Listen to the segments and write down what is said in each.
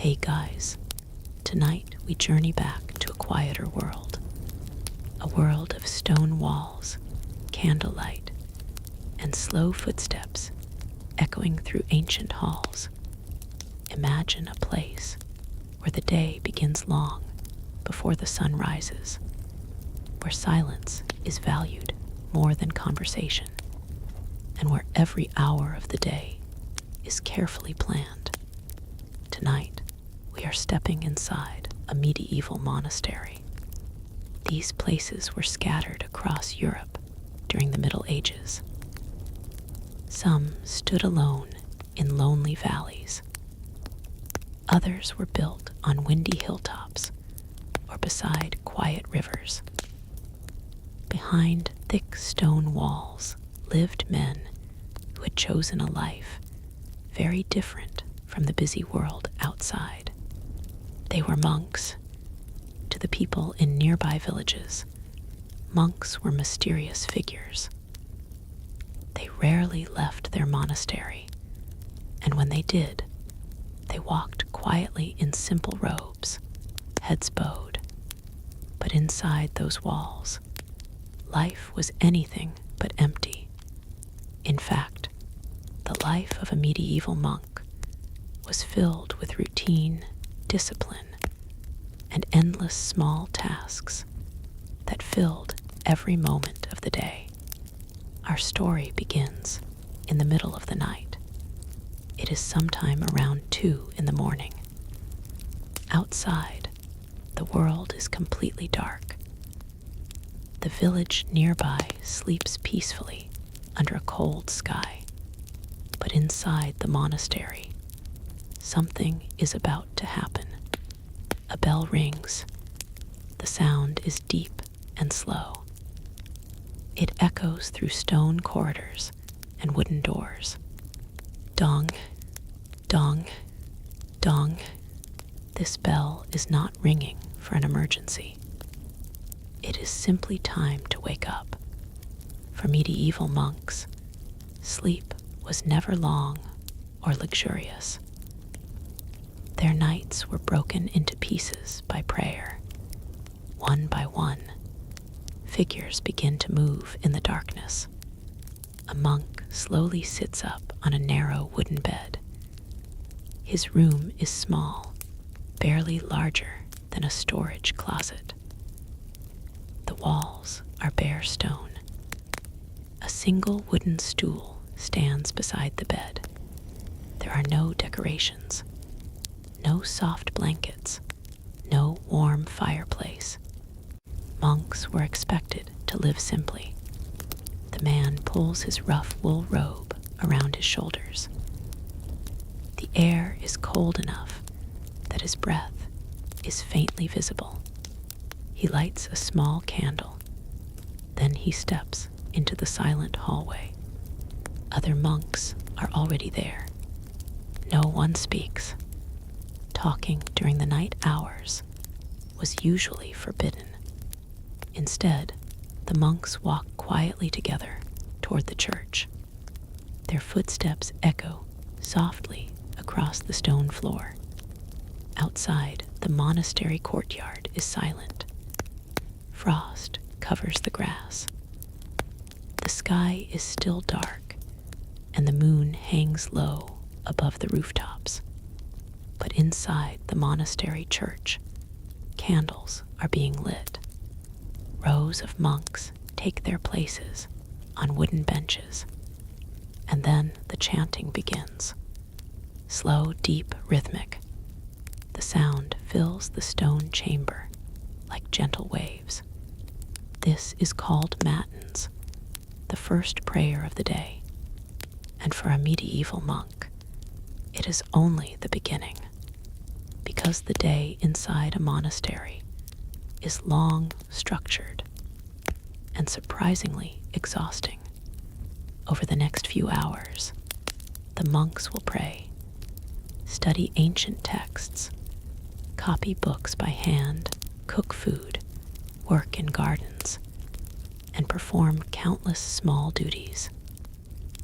Hey guys, tonight we journey back to a quieter world. A world of stone walls, candlelight, and slow footsteps echoing through ancient halls. Imagine a place where the day begins long before the sun rises, where silence is valued more than conversation, and where every hour of the day is carefully planned. Tonight, we are stepping inside a medieval monastery. These places were scattered across Europe during the Middle Ages. Some stood alone in lonely valleys. Others were built on windy hilltops or beside quiet rivers. Behind thick stone walls lived men who had chosen a life very different from the busy world outside. They were monks. To the people in nearby villages, monks were mysterious figures. They rarely left their monastery, and when they did, they walked quietly in simple robes, heads bowed. But inside those walls, life was anything but empty. In fact, the life of a medieval monk was filled with routine, discipline, and endless small tasks that filled every moment of the day. Our story begins in the middle of the night. It is sometime around 2 in the morning. Outside, the world is completely dark. The village nearby sleeps peacefully under a cold sky. But inside the monastery, something is about to happen. A bell rings. The sound is deep and slow. It echoes through stone corridors and wooden doors. Dong, dong, dong. This bell is not ringing for an emergency. It is simply time to wake up. For medieval monks, sleep was never long or luxurious. Their nights were broken into pieces by prayer. One by one, figures begin to move in the darkness. A monk slowly sits up on a narrow wooden bed. His room is small, barely larger than a storage closet. The walls are bare stone. A single wooden stool stands beside the bed. There are no decorations, no soft blankets, no warm fireplace. Monks were expected to live simply. The man pulls his rough wool robe around his shoulders. The air is cold enough that his breath is faintly visible. He lights a small candle. Then he steps into the silent hallway. Other monks are already there. No one speaks. Talking during the night hours was usually forbidden. Instead, the monks walk quietly together toward the church. Their footsteps echo softly across the stone floor. Outside, the monastery courtyard is silent. Frost covers the grass. The sky is still dark, and the moon hangs low above the rooftops. But inside the monastery church, candles are being lit. Rows of monks take their places on wooden benches, and then the chanting begins. Slow, deep, rhythmic. The sound fills the stone chamber like gentle waves. This is called matins, the first prayer of the day. And for a medieval monk, it is only the beginning, because the day inside a monastery is long, structured, and surprisingly exhausting. Over the next few hours, the monks will pray, study ancient texts, copy books by hand, cook food, work in gardens, and perform countless small duties.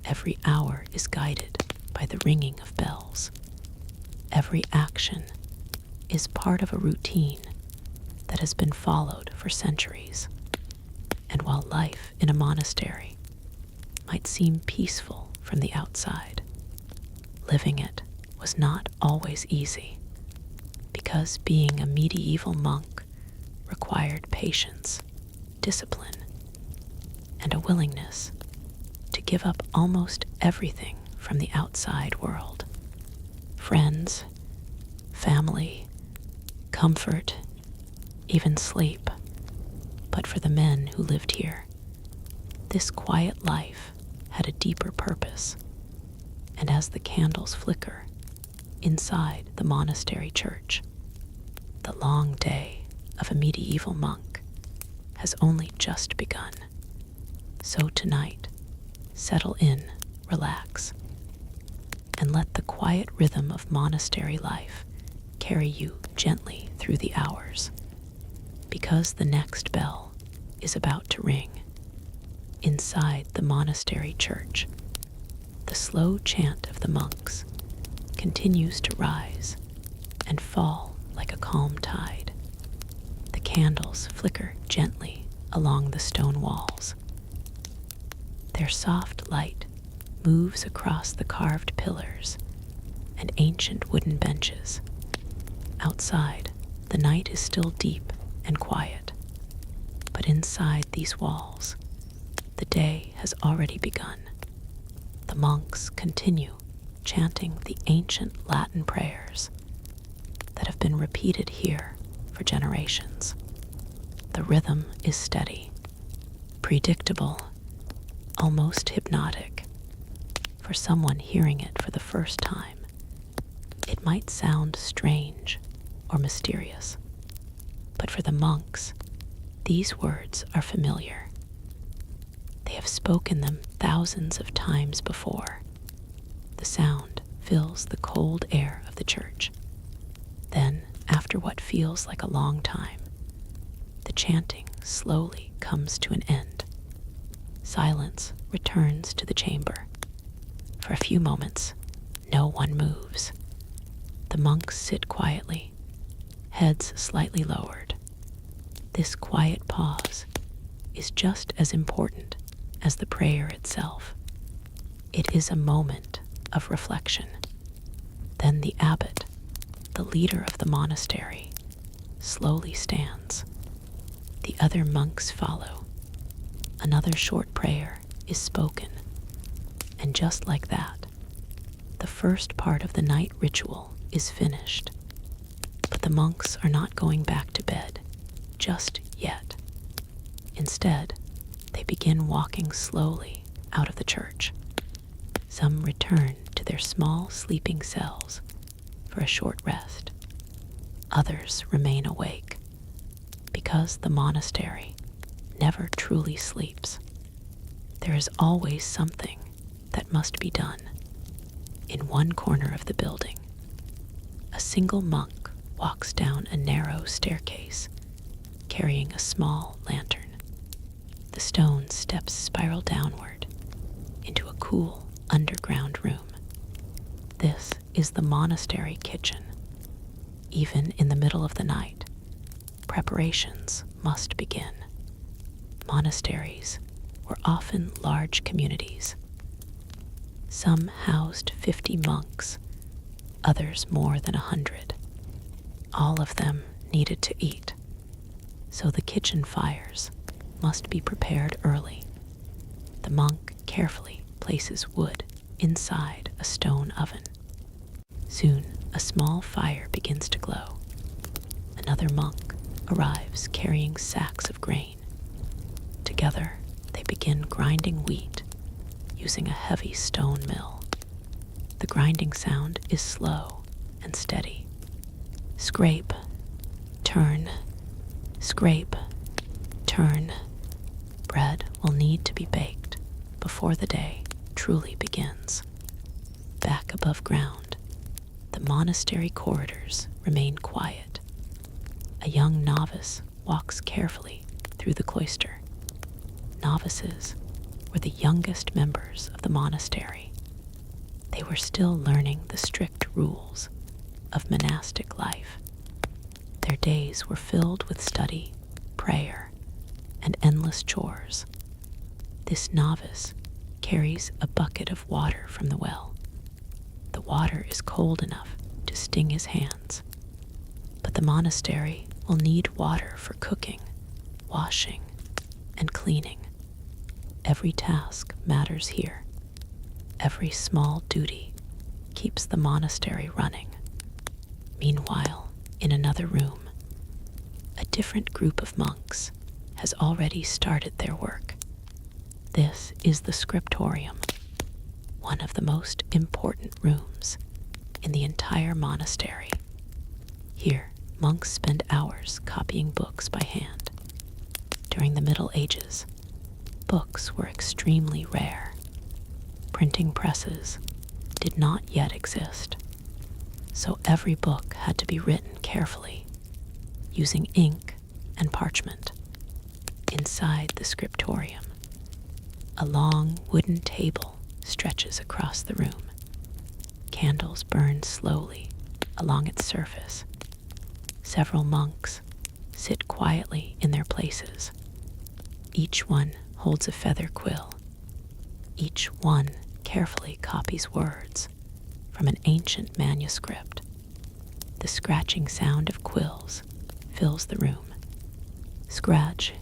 Every hour is guided by the ringing of bells. Every action is part of a routine that has been followed for centuries. And while life in a monastery might seem peaceful from the outside, living it was not always easy, because being a medieval monk required patience, discipline, and a willingness to give up almost everything from the outside world: friends, family, comfort, even sleep. But for the men who lived here, this quiet life had a deeper purpose. And as the candles flicker inside the monastery church, the long day of a medieval monk has only just begun. So tonight, settle in, relax, and let the quiet rhythm of monastery life carry you gently through the hours, because the next bell is about to ring. Inside the monastery church, the slow chant of the monks continues to rise and fall like a calm tide. The candles flicker gently along the stone walls. Their soft light moves across the carved pillars and ancient wooden benches. Outside, the night is still deep and quiet, but inside these walls, the day has already begun. The monks continue chanting the ancient Latin prayers that have been repeated here for generations. The rhythm is steady, predictable, almost hypnotic. For someone hearing it for the first time, it might sound strange or mysterious. But for the monks, these words are familiar. They have spoken them thousands of times before. The sound fills the cold air of the church. Then, after what feels like a long time, the chanting slowly comes to an end. Silence returns to the chamber. For a few moments, no one moves. The monks sit quietly, heads slightly lowered. This quiet pause is just as important as the prayer itself. It is a moment of reflection. Then the abbot, the leader of the monastery, slowly stands. The other monks follow. Another short prayer is spoken. And just like that, the first part of the night ritual is finished. But the monks are not going back to bed just yet. Instead, they begin walking slowly out of the church. Some return to their small sleeping cells for a short rest. Others remain awake, because the monastery never truly sleeps. There is always something that must be done. In one corner of the building, a single monk walks down a narrow staircase, carrying a small lantern. The stone steps spiral downward into a cool underground room. This is the monastery kitchen. Even in the middle of the night, preparations must begin. Monasteries were often large communities. Some housed 50 monks, others more than 100. All of them needed to eat, so the kitchen fires must be prepared early. The monk carefully places wood inside a stone oven. Soon, a small fire begins to glow. Another monk arrives carrying sacks of grain. Together, they begin grinding wheat using a heavy stone mill. The grinding sound is slow and steady. Scrape, turn, scrape, turn. Bread will need to be baked before the day truly begins. Back above ground, the monastery corridors remain quiet. A young novice walks carefully through the cloister. Novices were the youngest members of the monastery. They were still learning the strict rules of monastic life. Their days were filled with study, prayer, and endless chores. This novice carries a bucket of water from the well. The water is cold enough to sting his hands, but the monastery will need water for cooking, washing, and cleaning. Every task matters here. Every small duty keeps the monastery running. Meanwhile, in another room, a different group of monks has already started their work. This is the scriptorium, one of the most important rooms in the entire monastery. Here, monks spend hours copying books by hand. During the Middle Ages, books were extremely rare. Printing presses did not yet exist, so every book had to be written carefully, using ink and parchment. Inside the scriptorium, a long wooden table stretches across the room. Candles burn slowly along its surface. Several monks sit quietly in their places. Each one holds a feather quill. Each one carefully copies words from an ancient manuscript. The scratching sound of quills fills the room. Scratch,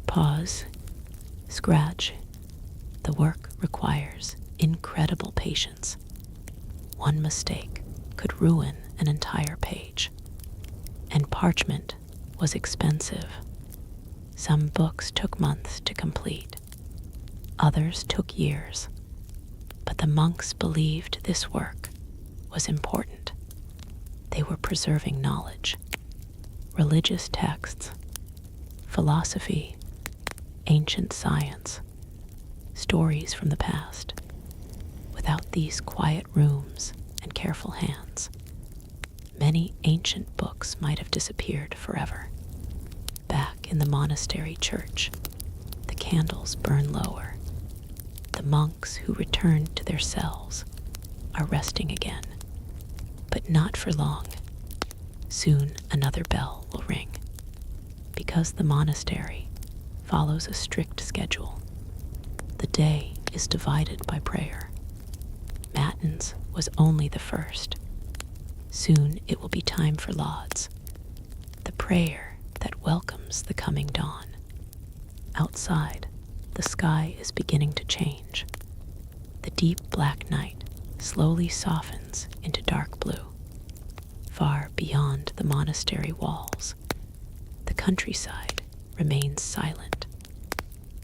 pause, scratch. The work requires incredible patience. One mistake could ruin an entire page. And parchment was expensive. Some books took months to complete. Others took years. But the monks believed this work was important. They were preserving knowledge, religious texts, philosophy, ancient science, stories from the past. Without these quiet rooms and careful hands, many ancient books might have disappeared forever. Back in the monastery church, the candles burn lower. The monks who returned to their cells are resting again, but not for long. Soon another bell will ring. Because the monastery follows a strict schedule, the day is divided by prayer. Matins was only the first. Soon it will be time for lauds, the prayer that welcomes the coming dawn. Outside, the sky is beginning to change. The deep black night slowly softens into dark blue. Far beyond the monastery walls, the countryside remains silent.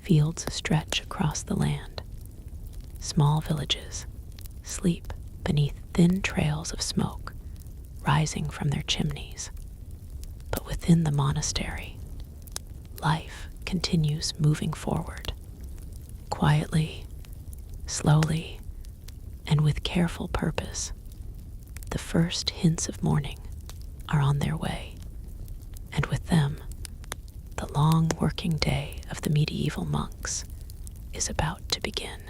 Fields stretch across the land. Small villages sleep beneath thin trails of smoke rising from their chimneys. But within the monastery, life continues moving forward. Quietly, slowly, and with careful purpose, the first hints of morning are on their way, and with them, the long working day of the medieval monks is about to begin.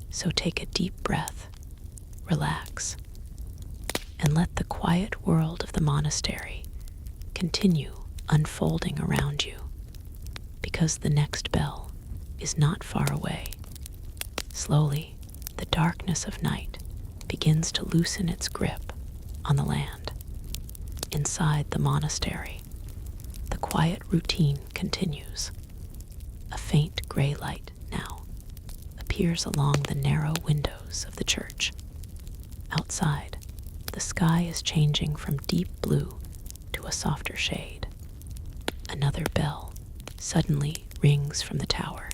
So take a deep breath, relax, and let the quiet world of the monastery continue unfolding around you, because the next bell is not far away. Slowly, the darkness of night begins to loosen its grip on the land. Inside the monastery, the quiet routine continues. A faint gray light now appears along the narrow windows of the church. Outside, the sky is changing from deep blue to a softer shade. Another bell suddenly rings from the tower.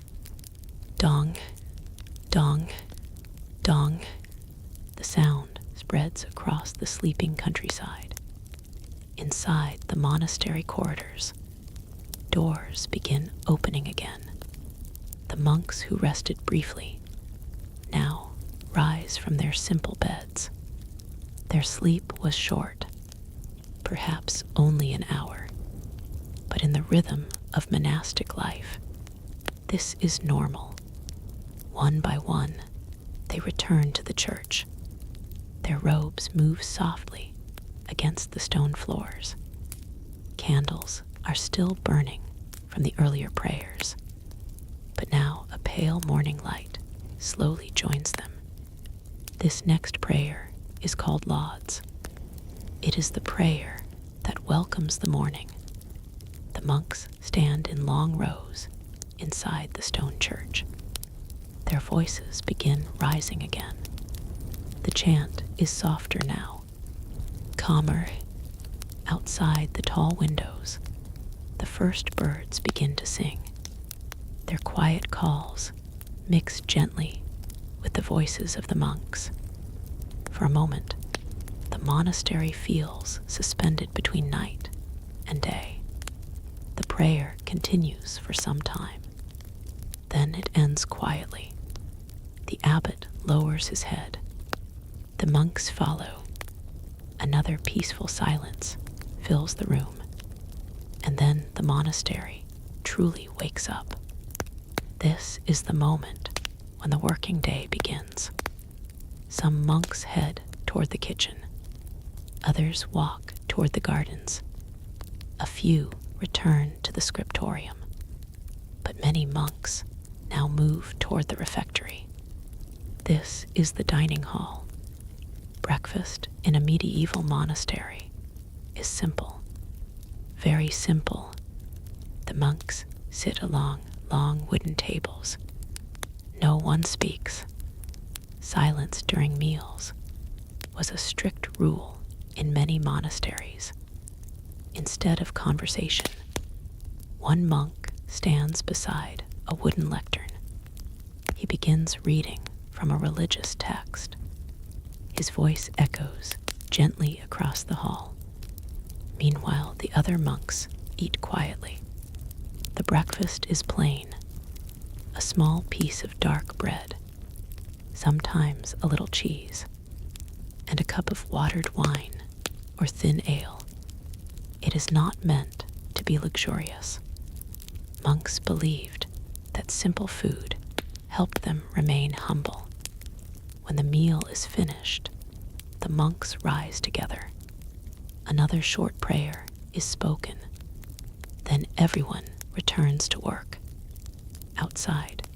Dong, dong, dong. The sound spreads across the sleeping countryside. Inside the monastery corridors, doors begin opening again. The monks who rested briefly now rise from their simple beds. Their sleep was short, perhaps only an hour, but in the rhythm of monastic life, this is normal. One by one, they return to the church. Their robes move softly against the stone floors. candles are still burning from the earlier prayers, but now a pale morning light slowly joins them. This next prayer is called Lauds. It is the prayer that welcomes the morning. The monks stand in long rows inside the stone church. Their voices begin rising again. The chant is softer now, calmer. Outside the tall windows, the first birds begin to sing. Their quiet calls mix gently with the voices of the monks. For a moment, the monastery feels suspended between night and day. The prayer continues for some time. Then it ends quietly. The abbot lowers his head. The monks follow. Another peaceful silence fills the room. And then the monastery truly wakes up. This is the moment when the working day begins. Some monks head toward the kitchen. Others walk toward the gardens. A few return to the scriptorium. But many monks now move toward the refectory. This is the dining hall. Breakfast in a medieval monastery is simple, very simple. The monks sit along long wooden tables. No one speaks. Silence during meals was a strict rule in many monasteries. Instead of conversation, one monk stands beside a wooden lectern. He begins reading from a religious text. His voice echoes gently across the hall. Meanwhile, the other monks eat quietly. The breakfast is plain: a small piece of dark bread, sometimes a little cheese, and a cup of watered wine or thin ale. It is not meant to be luxurious. Monks believed that simple food helped them remain humble. When the meal is finished, the monks rise together. Another short prayer is spoken. Then everyone returns to work. Outside,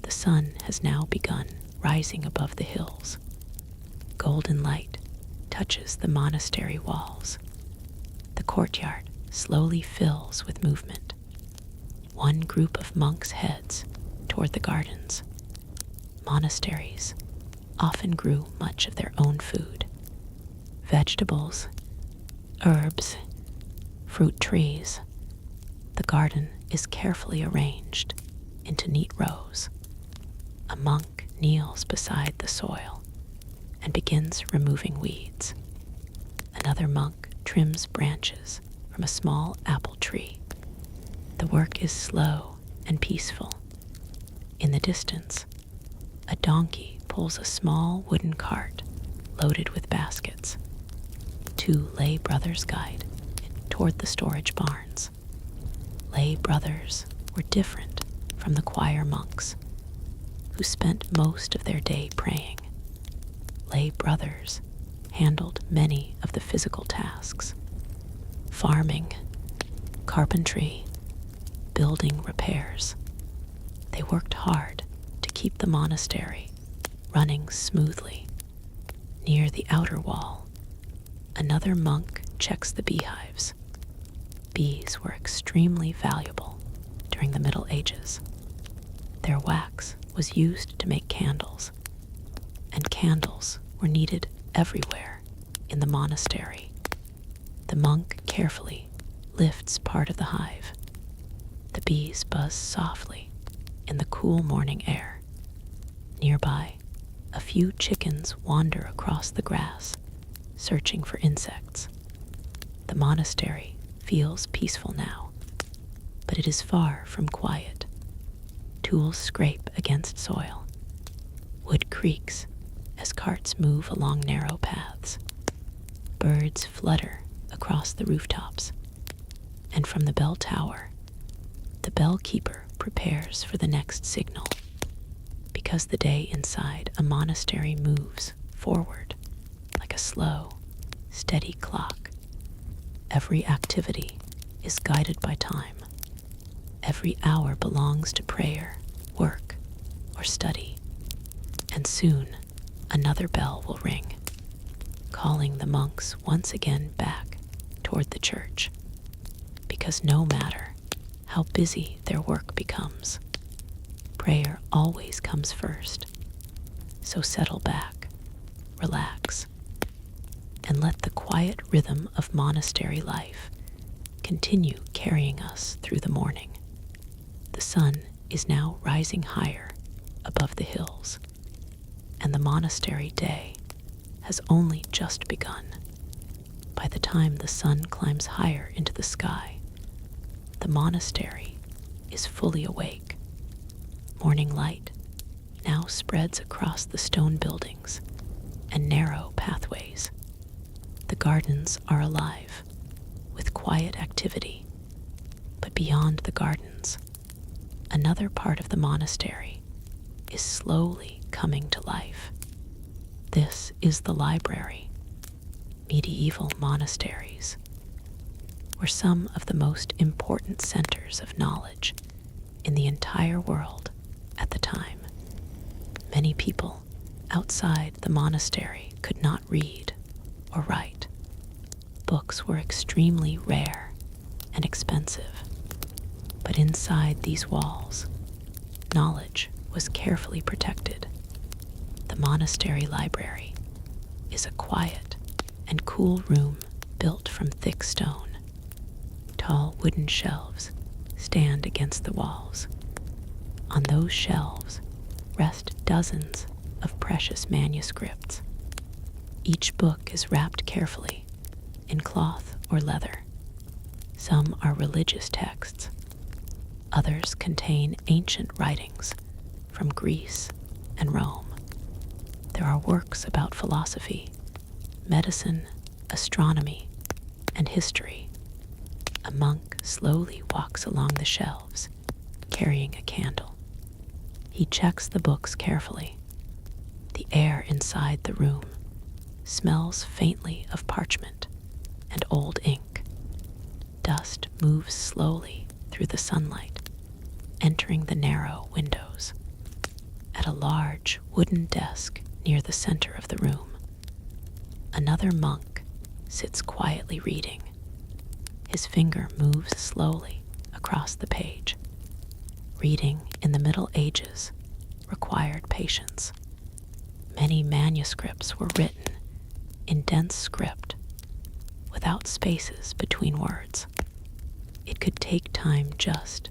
the sun has now begun rising above the hills. Golden light touches the monastery walls. The courtyard slowly fills with movement. One group of monks heads toward the gardens. Monasteries often grew much of their own food: vegetables, herbs, fruit trees. The garden is carefully arranged into neat rows. A monk kneels beside the soil and begins removing weeds. Another monk trims branches from a small apple tree. The work is slow and peaceful. In the distance, a donkey pulls a small wooden cart loaded with baskets. Two lay brothers guide it toward the storage barns. Lay brothers were different from the choir monks, who spent most of their day praying. Lay brothers handled many of the physical tasks: farming, carpentry, building repairs. They worked hard to keep the monastery running smoothly. Near the outer wall, another monk checks the beehives. Bees were extremely valuable during the Middle Ages. Their wax was used to make candles, and candles were needed everywhere in the monastery. The monk carefully lifts part of the hive. The bees buzz softly in the cool morning air. Nearby, a few chickens wander across the grass, searching for insects. The monastery feels peaceful now, but it is far from quiet. Tools scrape against soil. Wood creaks as carts move along narrow paths. Birds flutter across the rooftops. And from the bell tower, the bell keeper prepares for the next signal. Because the day inside a monastery moves forward like a slow, steady clock. Every activity is guided by time. Every hour belongs to prayer, work, or study, and soon another bell will ring, calling the monks once again back toward the church, because no matter how busy their work becomes, prayer always comes first. So settle back, relax, and let the quiet rhythm of monastery life continue carrying us through the morning. The sun is now rising higher above the hills, and the monastery day has only just begun. By the time the sun climbs higher into the sky, the monastery is fully awake. Morning light now spreads across the stone buildings and narrow pathways. The gardens are alive with quiet activity, but beyond the gardens, another part of the monastery is slowly coming to life. This is the library. Medieval monasteries were some of the most important centers of knowledge in the entire world at the time. Many people outside the monastery could not read or write. Books were extremely rare and expensive, but inside these walls, knowledge was carefully protected. The monastery library is a quiet and cool room built from thick stone. Tall wooden shelves stand against the walls. On those shelves rest dozens of precious manuscripts. Each book is wrapped carefully in cloth or leather. Some are religious texts. Others contain ancient writings from Greece and Rome. There are works about philosophy, medicine, astronomy, and history. A monk slowly walks along the shelves, carrying a candle. He checks the books carefully. The air inside the room smells faintly of parchment and old ink. Dust moves slowly through the sunlight, entering the narrow windows. At a large wooden desk near the center of the room, another monk sits quietly reading. His finger moves slowly across the page. Reading in the Middle Ages required patience. Many manuscripts were written in dense script, without spaces between words. It could take time just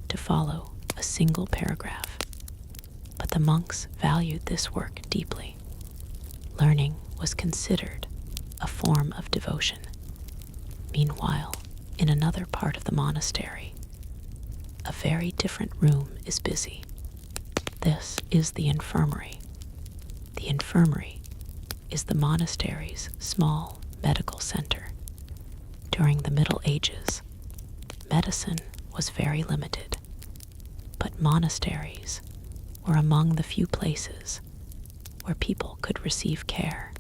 to follow a single paragraph, but the monks valued this work deeply. Learning was considered a form of devotion. Meanwhile, in another part of the monastery, a very different room is busy. This is the infirmary. The infirmary is the monastery's small medical center. During the Middle Ages, medicine was very limited, but monasteries were among the few places where people could receive care.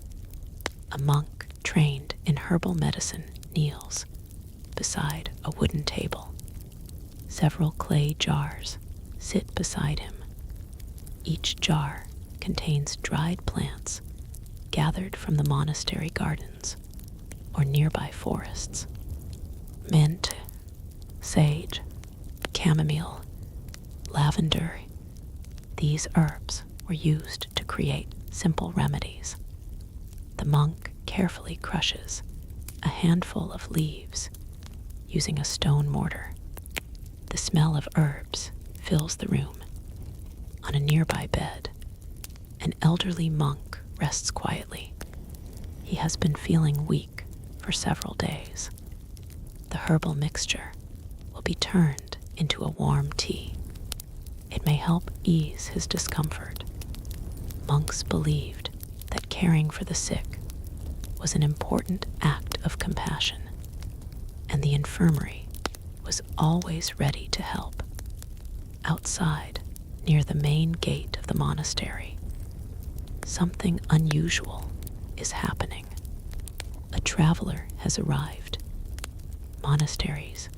A monk trained in herbal medicine kneels beside a wooden table. Several clay jars sit beside him. Each jar contains dried plants gathered from the monastery gardens or nearby forests. Mint, sage, chamomile, lavender. These herbs were used to create simple remedies. The monk carefully crushes a handful of leaves using a stone mortar. The smell of herbs fills the room. On a nearby bed, an elderly monk rests quietly. He has been feeling weak for several days. The herbal mixture will be turned into a warm tea. It may help ease his discomfort. Monks believed that caring for the sick was an important act of compassion, and the infirmary was always ready to help. Outside, near the main gate of the monastery, something unusual is happening. A traveler has arrived. Monasteries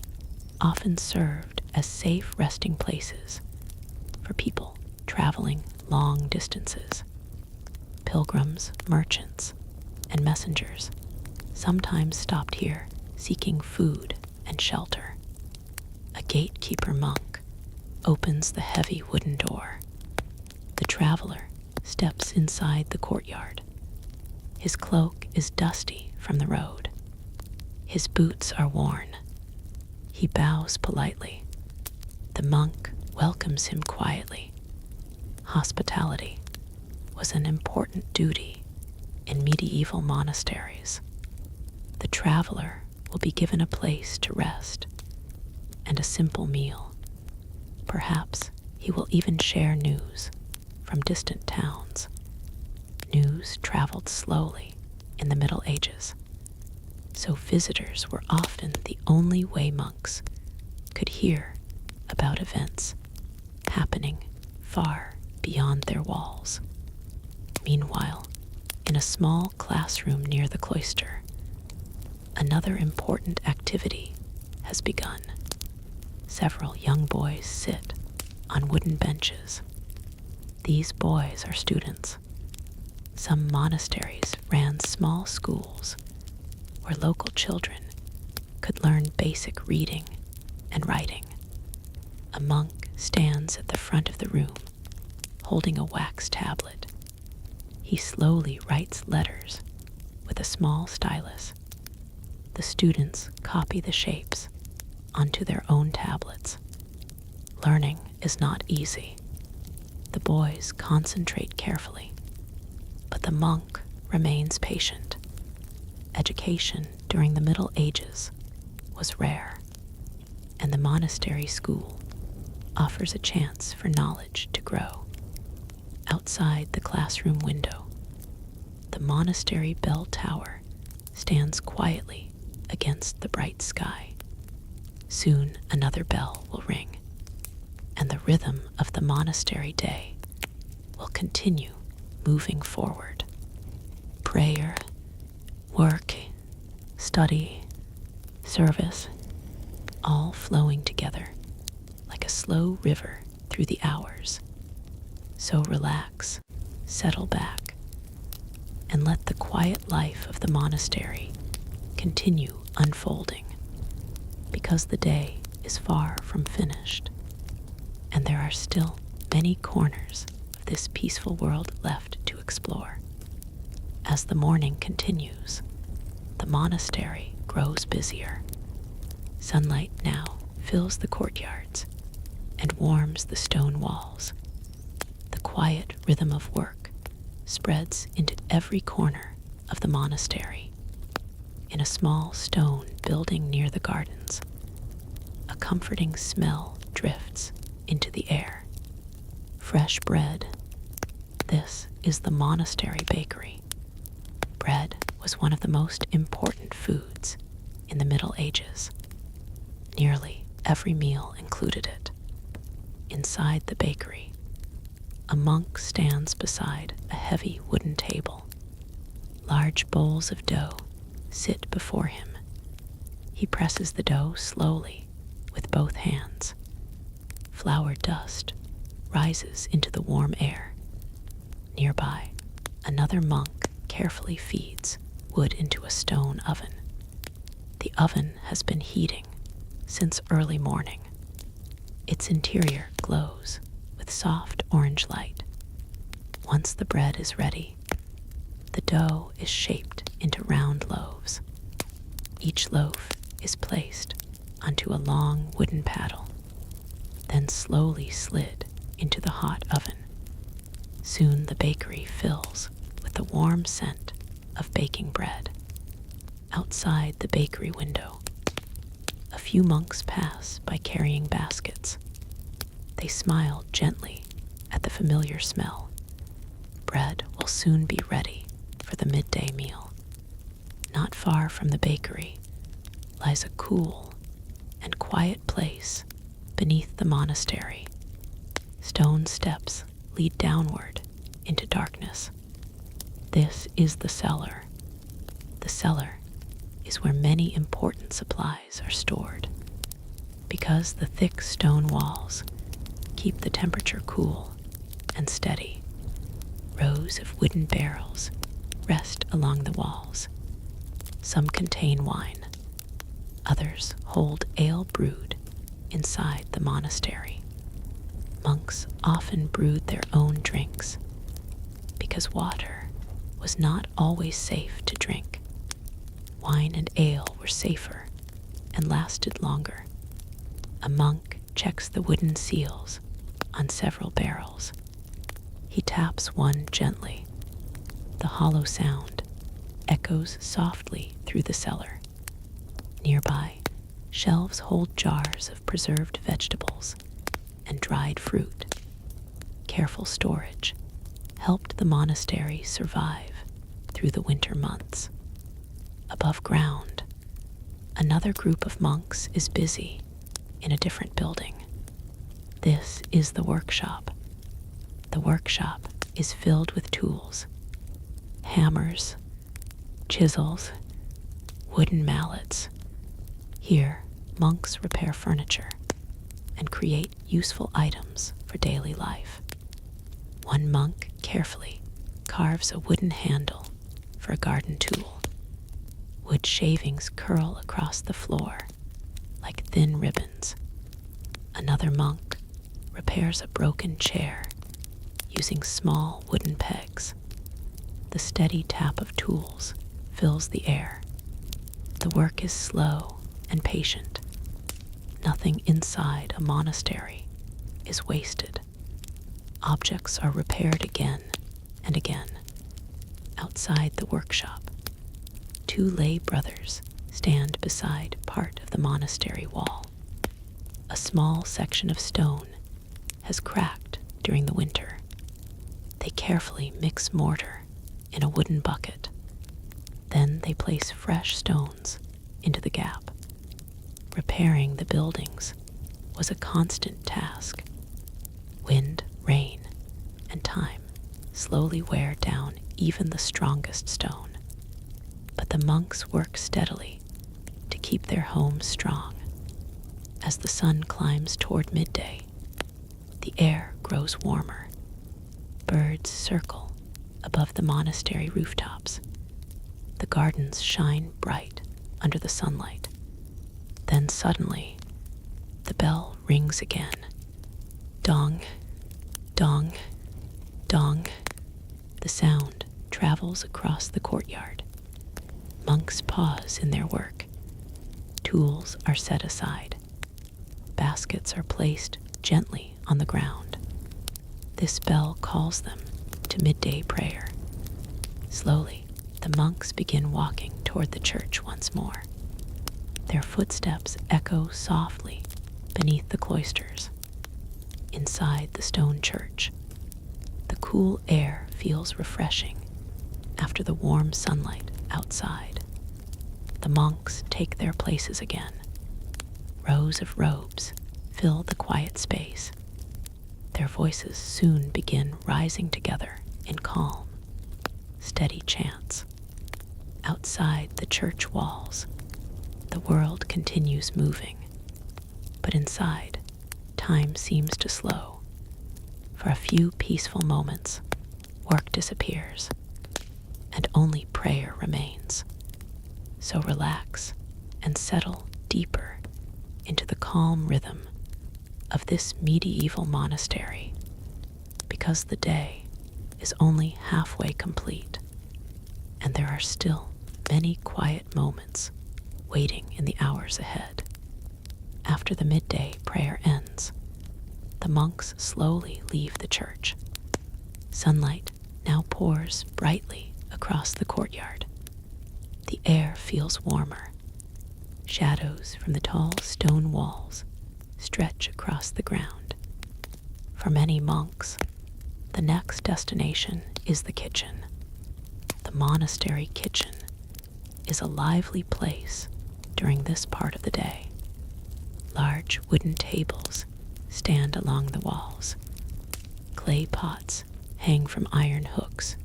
often served as safe resting places for people traveling long distances. Pilgrims, merchants, and messengers sometimes stopped here seeking food and shelter. A gatekeeper monk opens the heavy wooden door. The traveler steps inside the courtyard. His cloak is dusty from the road. His boots are worn. He bows politely. The monk welcomes him quietly. Hospitality was an important duty in medieval monasteries. The traveler will be given a place to rest and a simple meal. Perhaps he will even share news from distant towns. News traveled slowly in the Middle Ages, so visitors were often the only way monks could hear about events happening far beyond their walls. Meanwhile, in a small classroom near the cloister, another important activity has begun. Several young boys sit on wooden benches. These boys are students. Some monasteries ran small schools where local children could learn basic reading and writing. A monk stands at the front of the room, holding a wax tablet. He slowly writes letters with a small stylus. The students copy the shapes onto their own tablets. Learning is not easy. The boys concentrate carefully, but the monk remains patient. Education during the Middle Ages was rare, and the monastery school offers a chance for knowledge to grow. Outside the classroom window, the monastery bell tower stands quietly against the bright sky. Soon another bell will ring, and the rhythm of the monastery day will continue moving forward. Prayer, work, study, service, all flowing together like a slow river through the hours. So relax, settle back, and let the quiet life of the monastery continue unfolding, because the day is far from finished, and there are still many corners of this peaceful world left to explore. As the morning continues, the monastery grows busier. Sunlight now fills the courtyards and warms the stone walls. The quiet rhythm of work spreads into every corner of the monastery. In a small stone building near the gardens, a comforting smell drifts into the air. Fresh bread. This is the monastery bakery. Bread was one of the most important foods in the Middle Ages. Nearly every meal included it. Inside the bakery, a monk stands beside a heavy wooden table. Large bowls of dough sit before him. He presses the dough slowly with both hands. Flour dust rises into the warm air. Nearby, another monk carefully feeds wood into a stone oven. The oven has been heating since early morning. Its interior glows with soft orange light. Once the bread is ready, the dough is shaped into round loaves. Each loaf is placed onto a long wooden paddle, then slowly slid into the hot oven. Soon the bakery fills with the warm scent of baking bread. Outside the bakery window, a few monks pass by carrying baskets. They smile gently at the familiar smell. Bread will soon be ready for the midday meal. Not far from the bakery lies a cool and quiet place beneath the monastery. Stone steps lead downward into darkness. This is the cellar. The cellar is where many important supplies are stored. because the thick stone walls keep the temperature cool and steady. Rows of wooden barrels rest along the walls. Some contain wine, others hold ale brewed inside the monastery. Monks often brewed their own drinks because water was not always safe to drink. Wine and ale were safer and lasted longer. A monk checks the wooden seals on several barrels. He taps one gently. The hollow sound echoes softly through the cellar. Nearby, shelves hold jars of preserved vegetables and dried fruit. Careful storage helped the monastery survive through the winter months. Above ground, another group of monks is busy in a different building. This is the workshop. The workshop is filled with tools: hammers, chisels, wooden mallets. Here, monks repair furniture and create useful items for daily life. One monk carefully carves a wooden handle for a garden tool. Wood shavings curl across the floor like thin ribbons. Another monk repairs a broken chair using small wooden pegs. The steady tap of tools fills the air. The work is slow and patient. Nothing inside a monastery is wasted. Objects are repaired again and again. Outside the workshop, two lay brothers stand beside part of the monastery wall. A small section of stone has cracked during the winter. They carefully mix mortar in a wooden bucket. Then they place fresh stones into the gap. Repairing the buildings was a constant task. Wind, rain, and time slowly wear down even the strongest stone. But the monks work steadily to keep their homes strong. As the sun climbs toward midday, the air grows warmer. Birds circle above the monastery rooftops. The gardens shine bright under the sunlight. Then suddenly, the bell rings again. Dong, dong, dong. The sound travels across the courtyard. Monks pause in their work. Tools are set aside. Baskets are placed gently on the ground. This bell calls them to midday prayer. Slowly, the monks begin walking toward the church once more. Their footsteps echo softly beneath the cloisters. Inside the stone church, the cool air feels refreshing after the warm sunlight outside. The monks take their places again. Rows of robes fill the quiet space. Their voices soon begin rising together in calm, steady chants. Outside the church walls, the world continues moving, but inside, time seems to slow. For a few peaceful moments, work disappears, and only prayer remains. So relax and settle deeper into the calm rhythm of this medieval monastery, because the day is only halfway complete, and there are still many quiet moments waiting in the hours ahead. After the midday prayer ends, the monks slowly leave the church. Sunlight now pours brightly across the courtyard. The air feels warmer. Shadows from the tall stone walls stretch across the ground. For many monks, the next destination is the kitchen. The monastery kitchen is a lively place during this part of the day. Large wooden tables stand along the walls. Clay pots hang from iron hooks.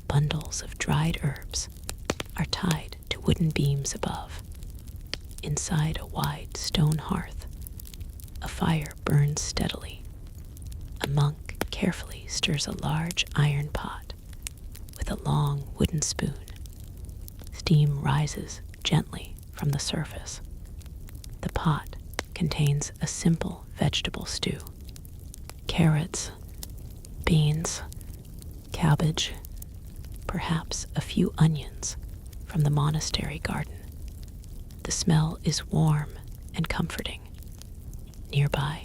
Bundles of dried herbs are tied to wooden beams above. Inside a wide stone hearth, A fire burns steadily. A monk carefully stirs a large iron pot with a long wooden spoon. Steam rises gently from the surface. The pot contains a simple vegetable stew. Carrots, beans, cabbage, perhaps a few onions from the monastery garden. The smell is warm and comforting. Nearby,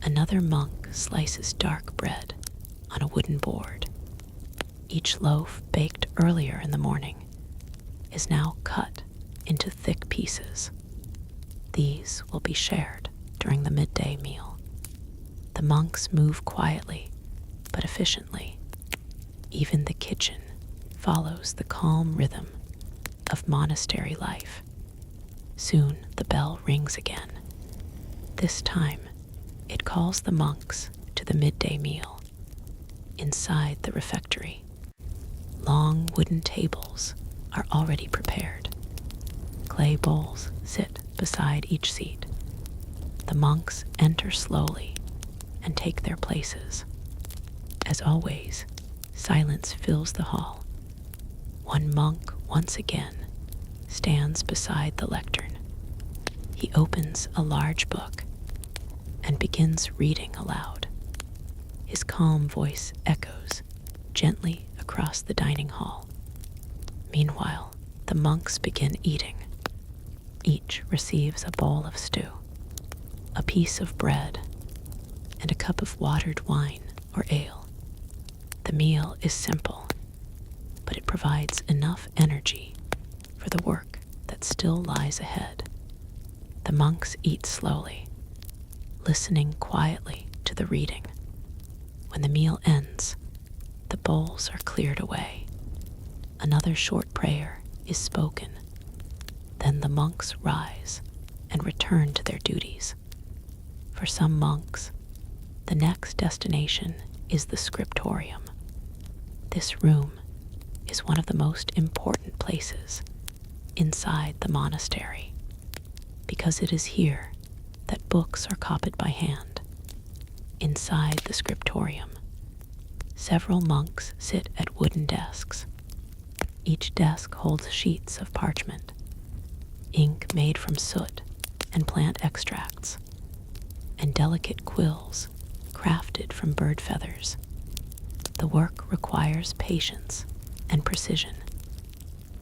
another monk slices dark bread on a wooden board. Each loaf, baked earlier in the morning, is now cut into thick pieces. These will be shared during the midday meal. The monks move quietly but efficiently. Even the kitchen follows the calm rhythm of monastery life. Soon the bell rings again. This time, it calls the monks to the midday meal. Inside the refectory, long wooden tables are already prepared. Clay bowls sit beside each seat. The monks enter slowly and take their places. As always, silence fills the hall. One monk once again stands beside the lectern. He opens a large book and begins reading aloud. His calm voice echoes gently across the dining hall. Meanwhile, the monks begin eating. Each receives a bowl of stew, a piece of bread, and a cup of watered wine or ale. The meal is simple, but it provides enough energy for the work that still lies ahead. The monks eat slowly, listening quietly to the reading. When the meal ends, the bowls are cleared away. Another short prayer is spoken. Then the monks rise and return to their duties. For some monks, the next destination is the scriptorium. This room is one of the most important places inside the monastery, because it is here that books are copied by hand. Inside the scriptorium, several monks sit at wooden desks. Each desk holds sheets of parchment, ink made from soot and plant extracts, and delicate quills crafted from bird feathers. The work requires patience and precision.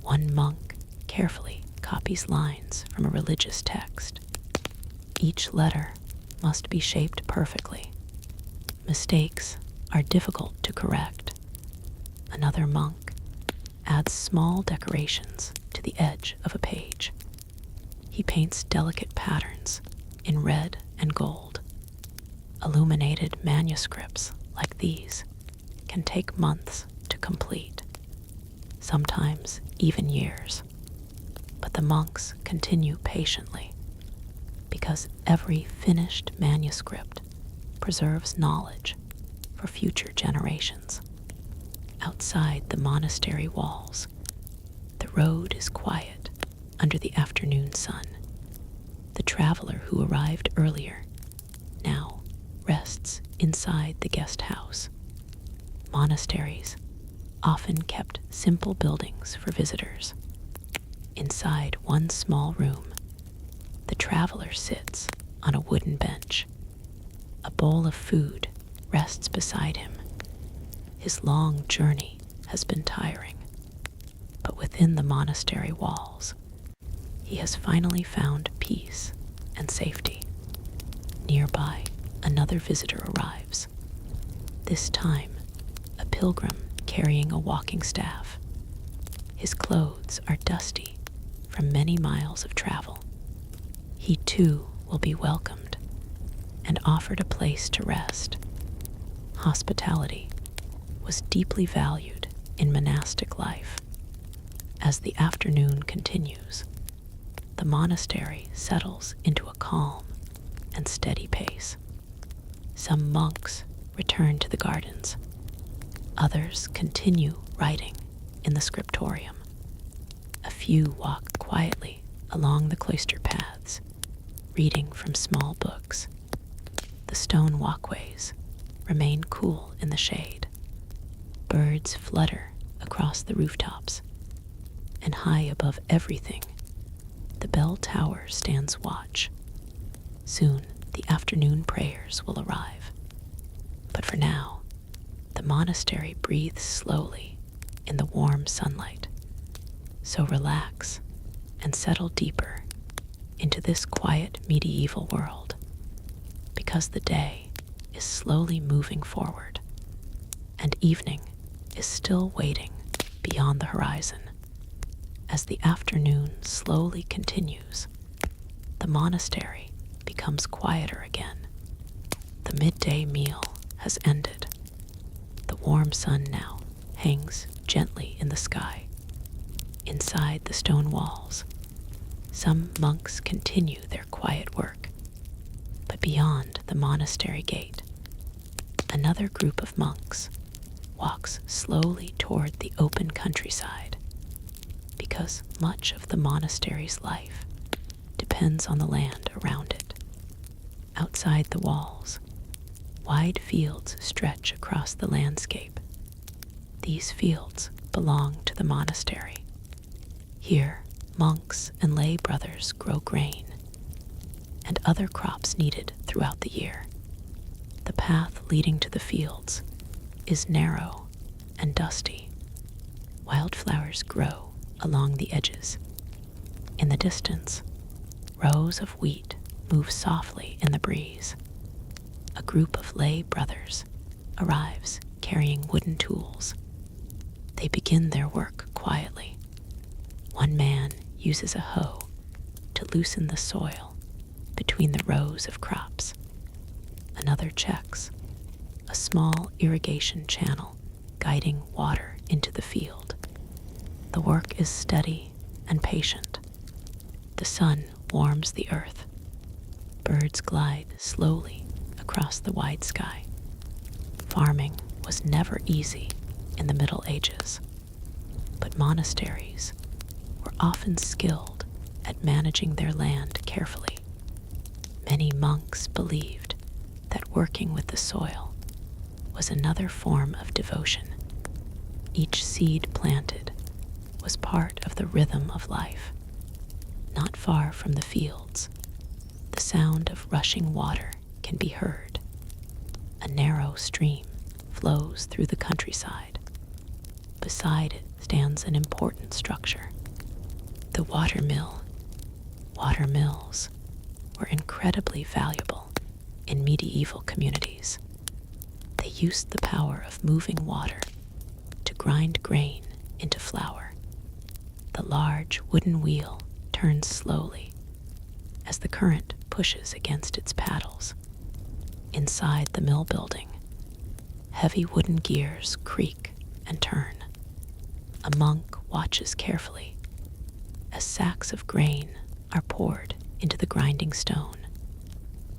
One monk carefully copies lines from a religious text. Each letter must be shaped perfectly. Mistakes are difficult to correct. Another monk adds small decorations to the edge of a page. He paints delicate patterns in red and gold. Illuminated manuscripts like these can take months to complete, sometimes even years. But the monks continue patiently, because every finished manuscript preserves knowledge for future generations. Outside the monastery walls, the road is quiet under the afternoon sun. The traveler who arrived earlier now rests inside the guest house. Monasteries often kept simple buildings for visitors. Inside one small room, the traveler sits on a wooden bench. A bowl of food rests beside him. His long journey has been tiring, but within the monastery walls, he has finally found peace and safety. Nearby, another visitor arrives. This time, a pilgrim carrying a walking staff. His clothes are dusty from many miles of travel. He too will be welcomed and offered a place to rest. Hospitality was deeply valued in monastic life. As the afternoon continues, the monastery settles into a calm and steady pace. Some monks return to the gardens. Others continue writing in the scriptorium. A few walk quietly along the cloister paths, reading from small books. The stone walkways remain cool in the shade. Birds flutter across the rooftops, and high above everything, the bell tower stands watch. Soon the afternoon prayers will arrive. But for now, the monastery breathes slowly in the warm sunlight. So relax and settle deeper into this quiet medieval world, because the day is slowly moving forward, and evening is still waiting beyond the horizon. As the afternoon slowly continues, the monastery becomes quieter again. The midday meal has ended. The warm sun now hangs gently in the sky. Inside the stone walls, some monks continue their quiet work. But beyond the monastery gate, another group of monks walks slowly toward the open countryside, because much of the monastery's life depends on the land around it. Outside the walls, wide fields stretch across the landscape. These fields belong to the monastery. Here, monks and lay brothers grow grain and other crops needed throughout the year. The path leading to the fields is narrow and dusty. Wildflowers grow along the edges. In the distance, rows of wheat move softly in the breeze. A group of lay brothers arrives carrying wooden tools. They begin their work quietly. One man uses a hoe to loosen the soil between the rows of crops. Another checks a small irrigation channel guiding water into the field. The work is steady and patient. The sun warms the earth. Birds glide slowly across the wide sky. Farming was never easy in the Middle Ages, but monasteries were often skilled at managing their land carefully. Many monks believed that working with the soil was another form of devotion. Each seed planted was part of the rhythm of life. Not far from the fields, the sound of rushing water can be heard. A narrow stream flows through the countryside. Beside it stands an important structure, the water mill. Water mills were incredibly valuable in medieval communities. They used the power of moving water to grind grain into flour. The large wooden wheel turns slowly as the current pushes against its paddles. Inside the mill building, heavy wooden gears creak and turn. A monk watches carefully as sacks of grain are poured into the grinding stone.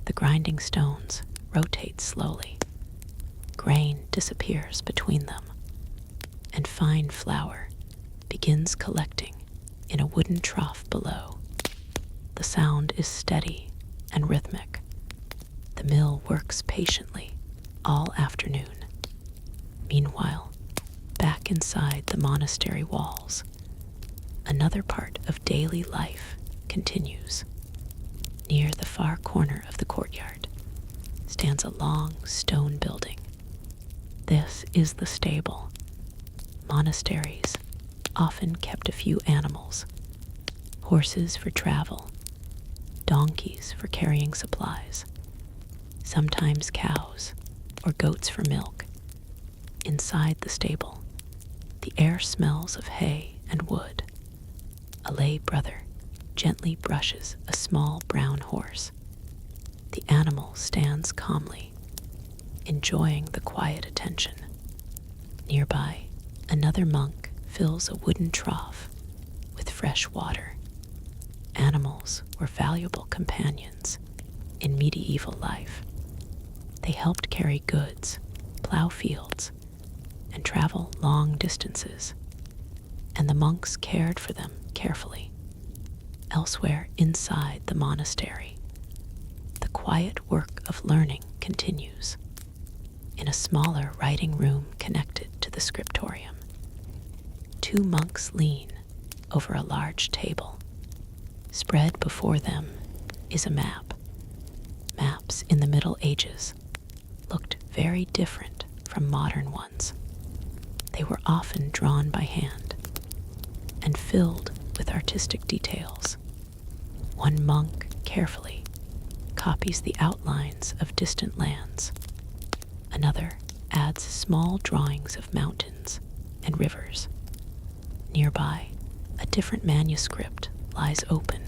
The grinding stones rotate slowly. Grain disappears between them, and fine flour begins collecting in a wooden trough below. The sound is steady and rhythmic. The mill works patiently all afternoon. Meanwhile, back inside the monastery walls, another part of daily life continues. Near the far corner of the courtyard stands a long stone building. This is the stable. Monasteries often kept a few animals: horses for travel, donkeys for carrying supplies, sometimes cows or goats for milk. Inside the stable, the air smells of hay and wood. A lay brother gently brushes a small brown horse. The animal stands calmly, enjoying the quiet attention. Nearby, another monk fills a wooden trough with fresh water. Animals were valuable companions in medieval life. They helped carry goods, plow fields, and travel long distances, and the monks cared for them carefully. Elsewhere inside the monastery, the quiet work of learning continues. In a smaller writing room connected to the scriptorium, two monks lean over a large table. Spread before them is a map. Maps in the Middle Ages looked very different from modern ones. They were often drawn by hand and filled with artistic details. One monk carefully copies the outlines of distant lands. Another adds small drawings of mountains and rivers. Nearby, a different manuscript lies open.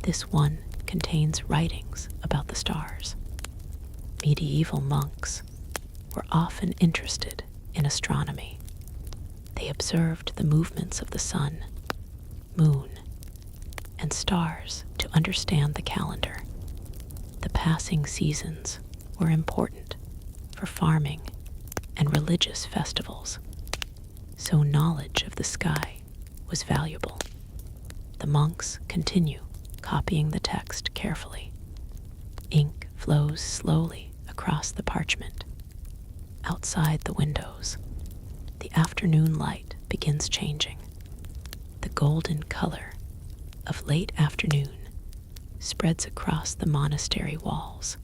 This one contains writings about the stars. Medieval monks were often interested in astronomy. They observed the movements of the sun, moon, and stars to understand the calendar. The passing seasons were important for farming and religious festivals, so knowledge of the sky was valuable. The monks continue copying the text carefully. Ink flows slowly across the parchment. Outside the windows, the afternoon light begins changing. The golden color of late afternoon spreads across the monastery walls.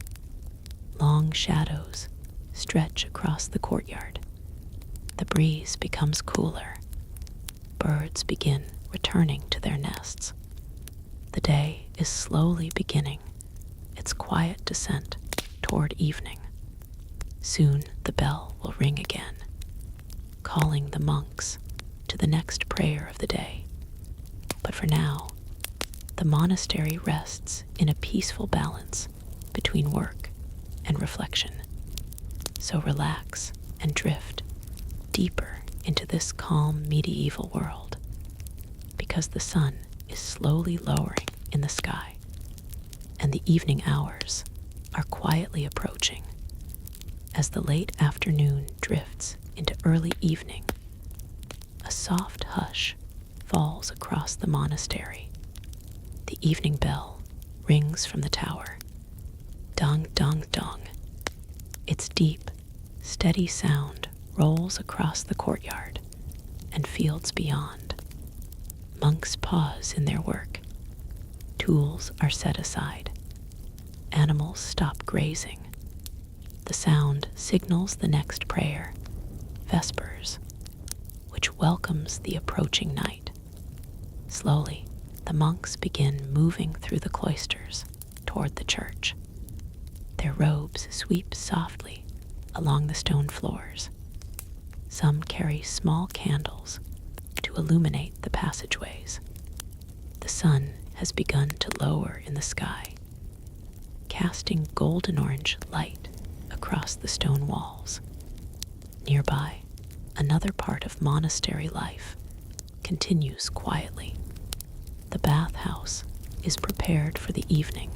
Long shadows stretch across the courtyard. The breeze becomes cooler. Birds begin returning to their nests. The day is slowly beginning its quiet descent toward evening. Soon the bell will ring again, calling the monks to the next prayer of the day. But for now, the monastery rests in a peaceful balance between work and reflection. So relax and drift deeper into this calm medieval world, because the sun is slowly lowering in the sky, and the evening hours are quietly approaching. As the late afternoon drifts into early evening, a soft hush falls across the monastery. The evening bell rings from the tower. Dong, dong, dong. Its deep, steady sound rolls across the courtyard and fields beyond. Monks pause in their work. Tools are set aside. Animals stop grazing. The sound signals the next prayer, Vespers, which welcomes the approaching night. Slowly, the monks begin moving through the cloisters toward the church. Their robes sweep softly along the stone floors. Some carry small candles to illuminate the passageways. The sun has begun to lower in the sky, casting golden-orange light across the stone walls. Nearby, another part of monastery life continues quietly. The bathhouse is prepared for the evening.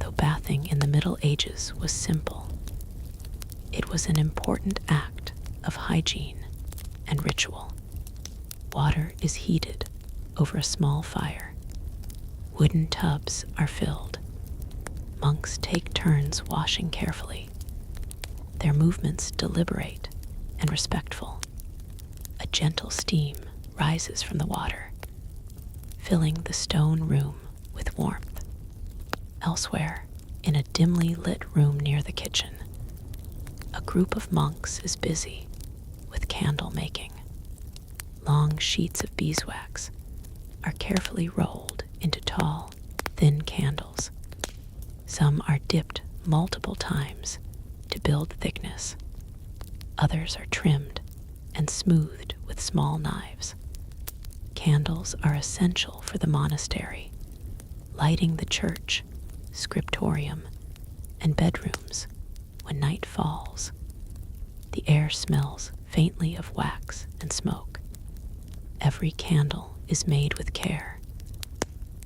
Though bathing in the Middle Ages was simple, it was an important act of hygiene and ritual. Water is heated over a small fire. Wooden tubs are filled. Monks take turns washing carefully, their movements deliberate and respectful. A gentle steam rises from the water, filling the stone room with warmth. Elsewhere, in a dimly lit room near the kitchen, a group of monks is busy with candle making. Long sheets of beeswax are carefully rolled into tall, thin candles. Some are dipped multiple times to build thickness. Others are trimmed and smoothed with small knives. Candles are essential for the monastery, lighting the church, scriptorium, and bedrooms when night falls. The air smells faintly of wax and smoke. Every candle is made with care,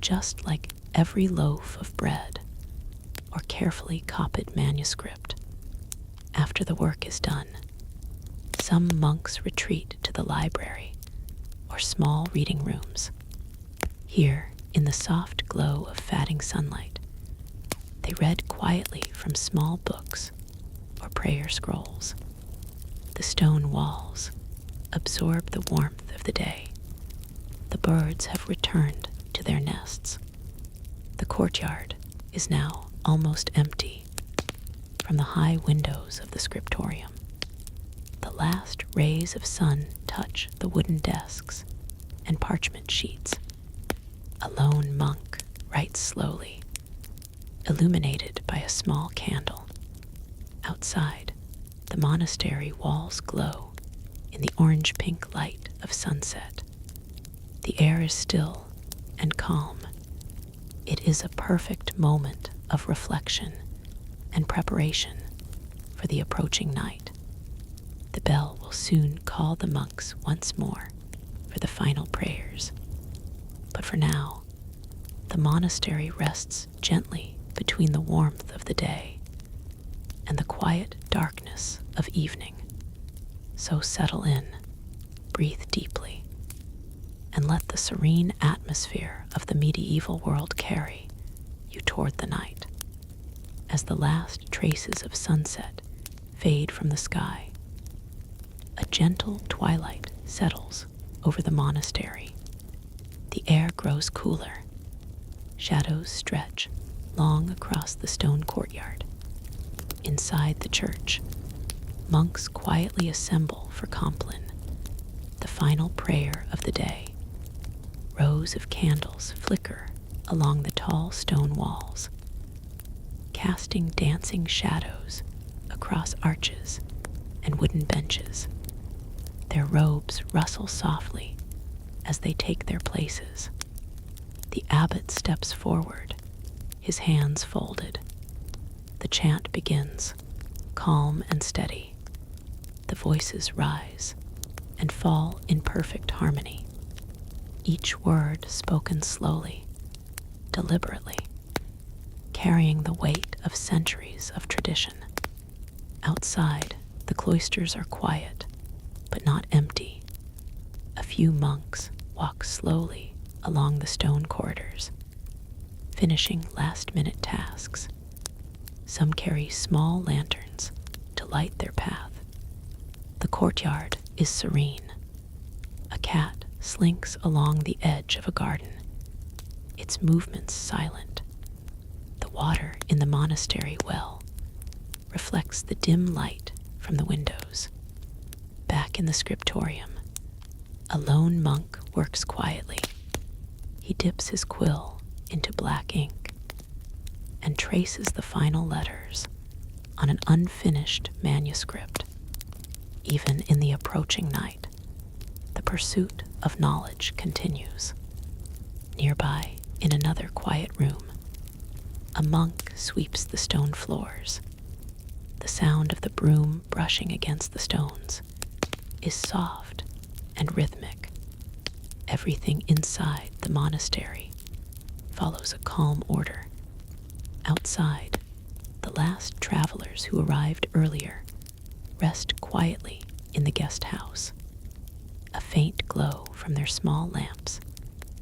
just like every loaf of bread or carefully copied manuscript. After the work is done, some monks retreat to the library or small reading rooms. Here, in the soft glow of fading sunlight, they They read quietly from small books or prayer scrolls. The stone walls absorb the warmth of the day. The birds have returned to their nests. The courtyard is now almost empty. From the high windows of the scriptorium, the last rays of sun touch the wooden desks and parchment sheets. A lone monk writes slowly, illuminated by a small candle. Outside, the monastery walls glow in the orange-pink light of sunset. The air is still and calm. It is a perfect moment of reflection and preparation for the approaching night. The bell will soon call the monks once more for the final prayers. But for now, the monastery rests gently between the warmth of the day and the quiet darkness of evening. So settle in, breathe deeply, and let the serene atmosphere of the medieval world carry you toward the night. As the last traces of sunset fade from the sky, a gentle twilight settles over the monastery. The air grows cooler. Shadows stretch long across the stone courtyard. Inside the church, monks quietly assemble for Compline, the final prayer of the day. Rows of candles flicker along the tall stone walls, casting dancing shadows across arches and wooden benches. Their robes rustle softly as they take their places. The abbot steps forward, his hands folded. The chant begins, calm and steady. The voices rise and fall in perfect harmony, each word spoken slowly, deliberately, carrying the weight of centuries of tradition. Outside, the cloisters are quiet, but not empty. A few monks walk slowly along the stone corridors, finishing last-minute tasks. Some carry small lanterns to light their path. The courtyard is serene. A cat slinks along the edge of a garden, its movements silent. The water in the monastery well reflects the dim light from the windows. Back in the scriptorium, a lone monk works quietly. He dips his quill into black ink and traces the final letters on an unfinished manuscript. Even in the approaching night, the pursuit of knowledge continues. Nearby, in another quiet room, a monk sweeps the stone floors. The sound of the broom brushing against the stones is soft and rhythmic. Everything inside the monastery follows a calm order. Outside, the last travelers who arrived earlier rest quietly in the guest house. A faint glow from their small lamps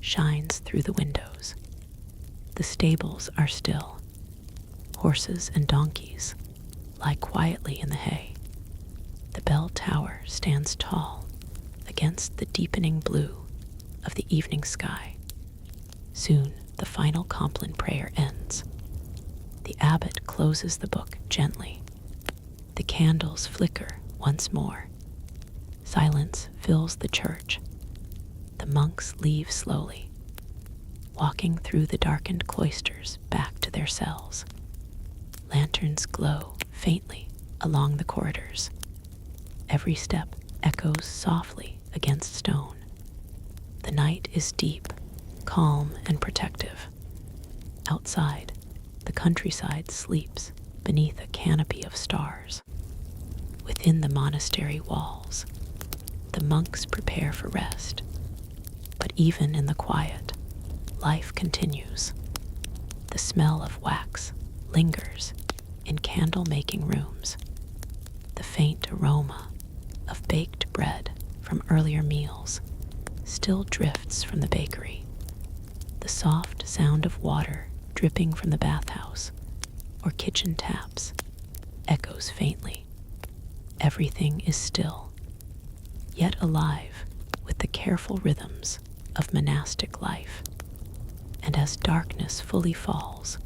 shines through the windows. The stables are still. Horses and donkeys lie quietly in the hay. The bell tower stands tall against the deepening blue of the evening sky. Soon the final Compline prayer ends. The abbot closes the book gently. The candles flicker once more. Silence fills the church. The monks leave slowly, walking through the darkened cloisters back to their cells. Lanterns glow faintly along the corridors. Every step echoes softly against stone. The night is deep, calm, and protective. Outside, the countryside sleeps beneath a canopy of stars. Within the monastery walls, the monks prepare for rest. But even in the quiet, life continues. The smell of wax lingers in candle-making rooms. The faint aroma of baked bread from earlier meals still drifts from the bakery. The soft sound of water dripping from the bathhouse or kitchen taps echoes faintly. Everything is still, yet alive with the careful rhythms of monastic life. And as darkness fully falls,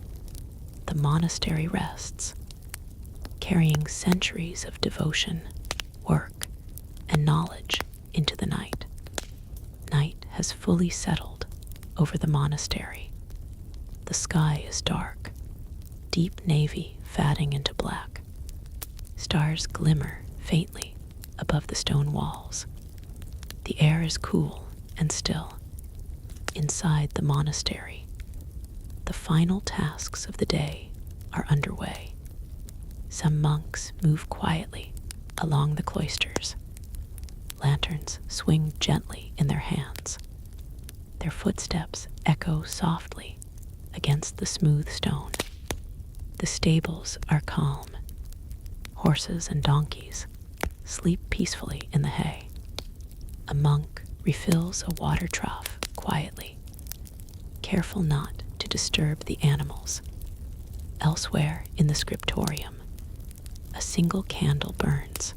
the monastery rests, carrying centuries of devotion, work, and knowledge into the night. Night has fully settled over the monastery. The sky is dark, deep navy fading into black. Stars glimmer faintly above the stone walls. The air is cool and still. Inside the monastery, the final tasks of the day are underway. Some monks move quietly along the cloisters. Lanterns swing gently in their hands. Their footsteps echo softly against the smooth stone. The stables are calm. Horses and donkeys sleep peacefully in the hay. A monk refills a water trough quietly, careful not to disturb the animals. Elsewhere in the scriptorium, a single candle burns.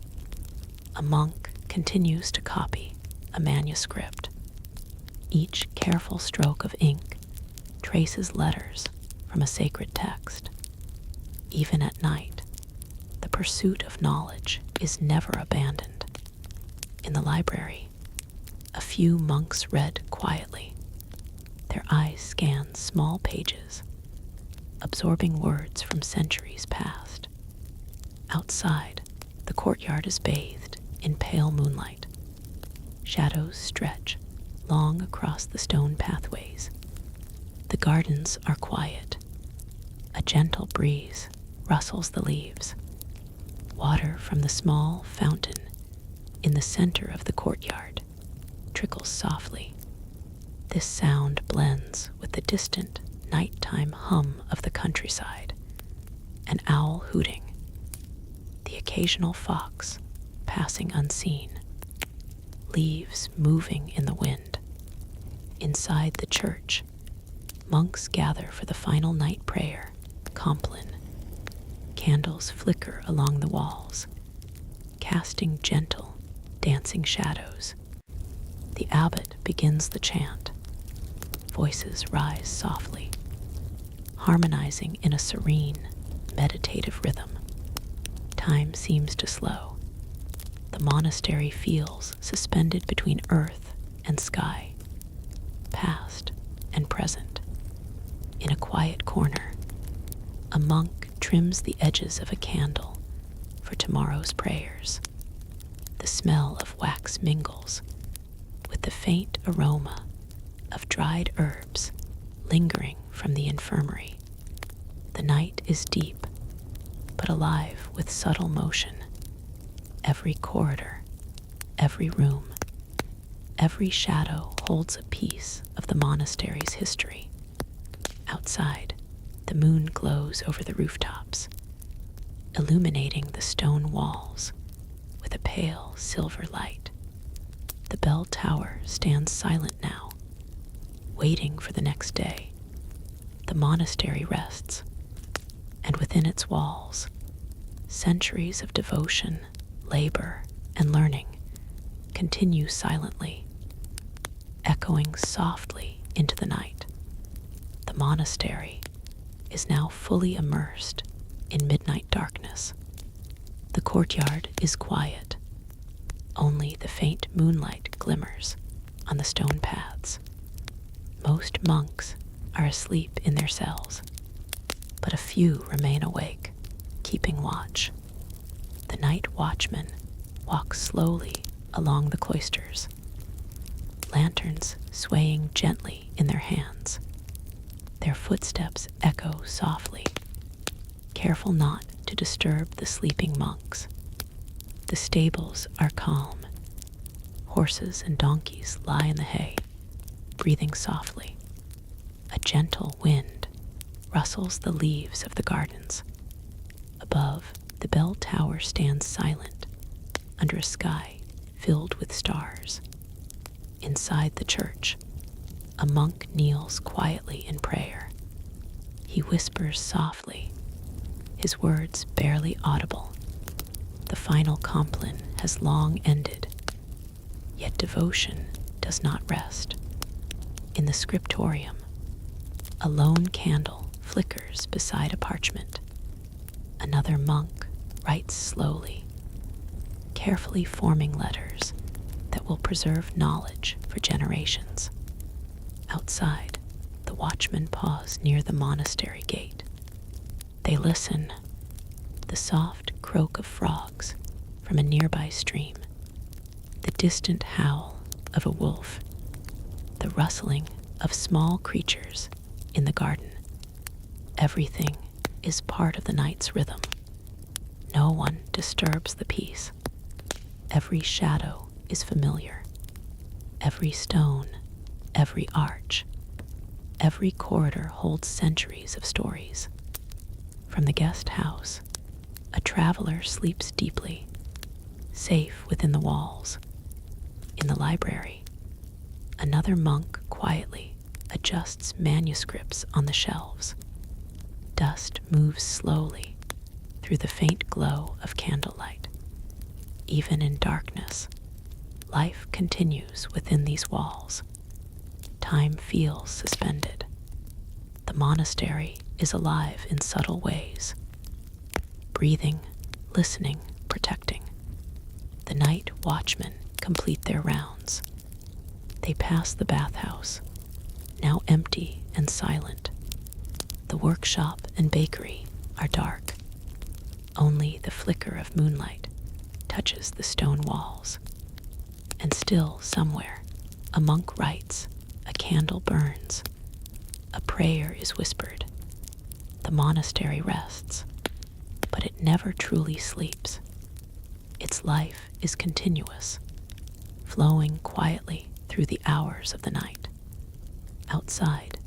A monk continues to copy a manuscript. Each careful stroke of ink traces letters from a sacred text. Even at night, the pursuit of knowledge is never abandoned. In the library, a few monks read quietly. Their eyes scan small pages, absorbing words from centuries past. Outside, the courtyard is bathed in pale moonlight. Shadows stretch long across the stone pathways. The gardens are quiet. A gentle breeze rustles the leaves. Water from the small fountain in the center of the courtyard trickles softly. This sound blends with the distant nighttime hum of the countryside, an owl hooting, the occasional fox passing unseen, leaves moving in the wind. Inside the church, monks gather for the final night prayer, Compline. Candles flicker along the walls, casting gentle, dancing shadows. The abbot begins the chant. Voices rise softly, harmonizing in a serene, meditative rhythm. Time seems to slow. The monastery feels suspended between earth and sky, past and present. In a quiet corner, a monk trims the edges of a candle for tomorrow's prayers. The smell of wax mingles with the faint aroma of dried herbs lingering from the infirmary. The night is deep, but alive with subtle motion. Every corridor, every room, every shadow holds a piece of the monastery's history. Outside, the moon glows over the rooftops, illuminating the stone walls with a pale silver light. The bell tower stands silent now, waiting for the next day. The monastery rests, and within its walls, centuries of devotion, labor, and learning continue silently, echoing softly into the night. The monastery is now fully immersed in midnight darkness. The courtyard is quiet. Only the faint moonlight glimmers on the stone paths. Most monks are asleep in their cells, but a few remain awake, keeping watch. The night watchman walks slowly along the cloisters, lanterns swaying gently in their hands. Their footsteps echo softly, careful not to disturb the sleeping monks. The stables are calm. Horses and donkeys lie in the hay, breathing softly. A gentle wind rustles the leaves of the gardens. Above, the bell tower stands silent under a sky filled with stars. Inside the church, a monk kneels quietly in prayer. He whispers softly, his words barely audible. The final compline has long ended, yet devotion does not rest. In the scriptorium, a lone candle flickers beside a parchment. Another monk writes slowly, carefully forming letters that will preserve knowledge for generations. Outside, the watchmen pause near the monastery gate. They listen. The soft croak of frogs from a nearby stream, the distant howl of a wolf, the rustling of small creatures in the garden. Everything is part of the night's rhythm. No one disturbs the peace. Every shadow is familiar. Every stone, every arch, every corridor holds centuries of stories. From the guest house, a traveler sleeps deeply, safe within the walls. In the library, another monk quietly adjusts manuscripts on the shelves. Dust moves slowly through the faint glow of candlelight. Even in darkness, life continues within these walls. Time feels suspended. The monastery is alive in subtle ways. Breathing, listening, protecting. The night watchmen complete their rounds. They pass the bathhouse, now empty and silent. The workshop and bakery are dark. Only the flicker of moonlight touches the stone walls. And still somewhere, a monk writes, a candle burns, a prayer is whispered. The monastery rests, but it never truly sleeps. Its life is continuous, flowing quietly through the hours of the night. Outside,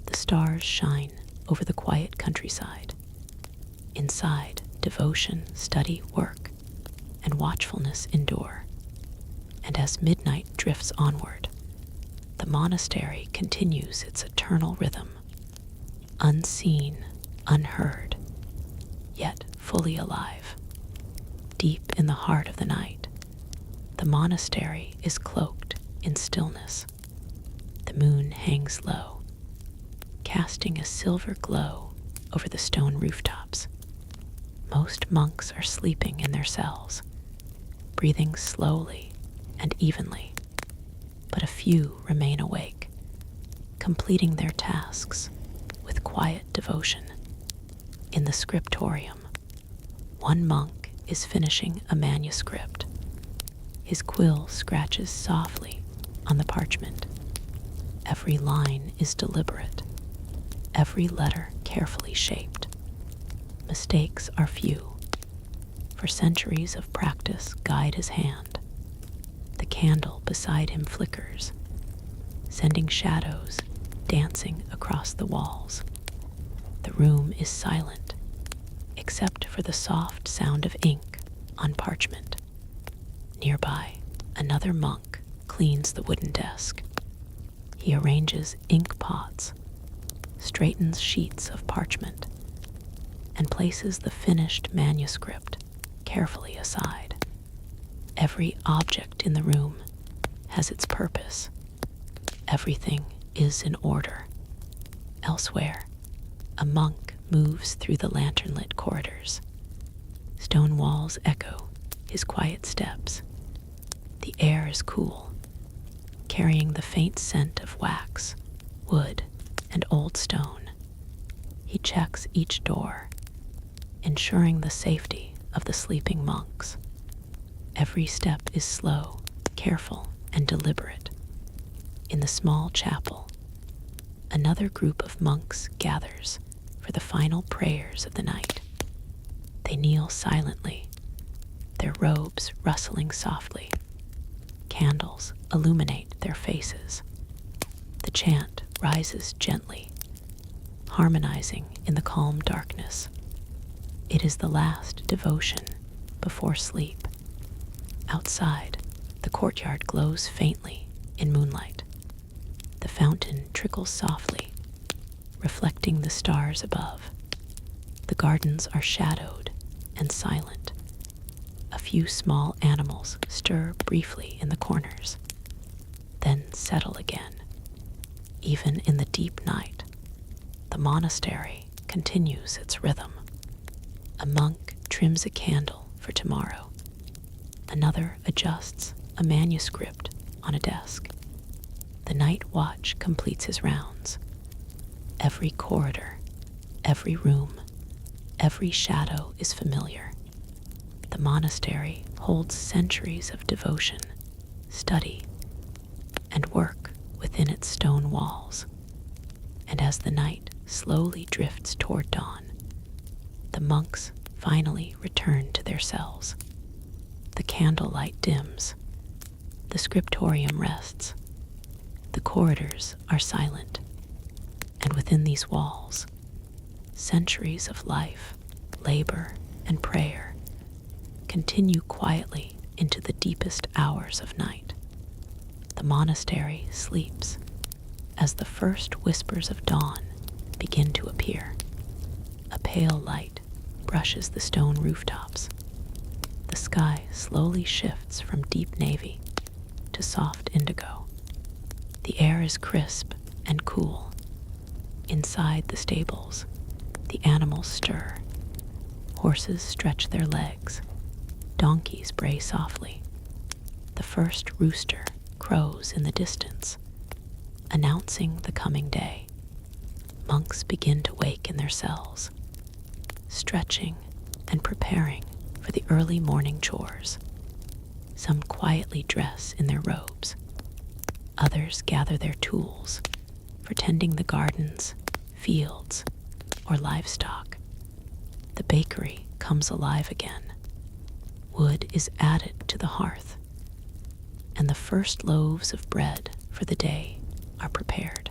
the stars shine over the quiet countryside. Inside, devotion, study, work, and watchfulness endure. And as midnight drifts onward, the monastery continues its eternal rhythm, unseen, unheard, yet fully alive. Deep in the heart of the night, the monastery is cloaked in stillness. The moon hangs low, casting a silver glow over the stone rooftops. Most monks are sleeping in their cells, breathing slowly and evenly, but a few remain awake, completing their tasks with quiet devotion. In the scriptorium, one monk is finishing a manuscript. His quill scratches softly on the parchment. Every line is deliberate, every letter carefully shaped. Mistakes are few, for centuries of practice guide his hand. The candle beside him flickers, sending shadows dancing across the walls. The room is silent, except for the soft sound of ink on parchment. Nearby, another monk cleans the wooden desk. He arranges ink pots, straightens sheets of parchment, and places the finished manuscript carefully aside. Every object in the room has its purpose. Everything is in order. Elsewhere, a monk moves through the lantern-lit corridors. Stone walls echo his quiet steps. The air is cool, carrying the faint scent of wax, wood, and old stone. He checks each door, ensuring the safety of the sleeping monks. Every step is slow, careful, and deliberate. In the small chapel, another group of monks gathers for the final prayers of the night. They kneel silently, their robes rustling softly. Candles illuminate their faces. The chant rises gently, harmonizing in the calm darkness. It is the last devotion before sleep. Outside, the courtyard glows faintly in moonlight. The fountain trickles softly, reflecting the stars above. The gardens are shadowed and silent. A few small animals stir briefly in the corners, then settle again. Even in the deep night, the monastery continues its rhythm. A monk trims a candle for tomorrow. Another adjusts a manuscript on a desk. The night watch completes his rounds. Every corridor, every room, every shadow is familiar. The monastery holds centuries of devotion, study, and work within its stone walls. And as the night slowly drifts toward dawn, the monks finally return to their cells. The candlelight dims. The scriptorium rests. The corridors are silent. And within these walls, centuries of life, labor, and prayer continue quietly into the deepest hours of night. The monastery sleeps as the first whispers of dawn begin to appear. A pale light brushes the stone rooftops. The sky slowly shifts from deep navy to soft indigo. The air is crisp and cool. Inside the stables, the animals stir. Horses stretch their legs. Donkeys bray softly. The first rooster crows in the distance, announcing the coming day. Monks begin to wake in their cells, stretching and preparing for the early morning chores. Some quietly dress in their robes. Others gather their tools for tending the gardens, fields, or livestock. The bakery comes alive again. Wood is added to the hearth, and the first loaves of bread for the day are prepared.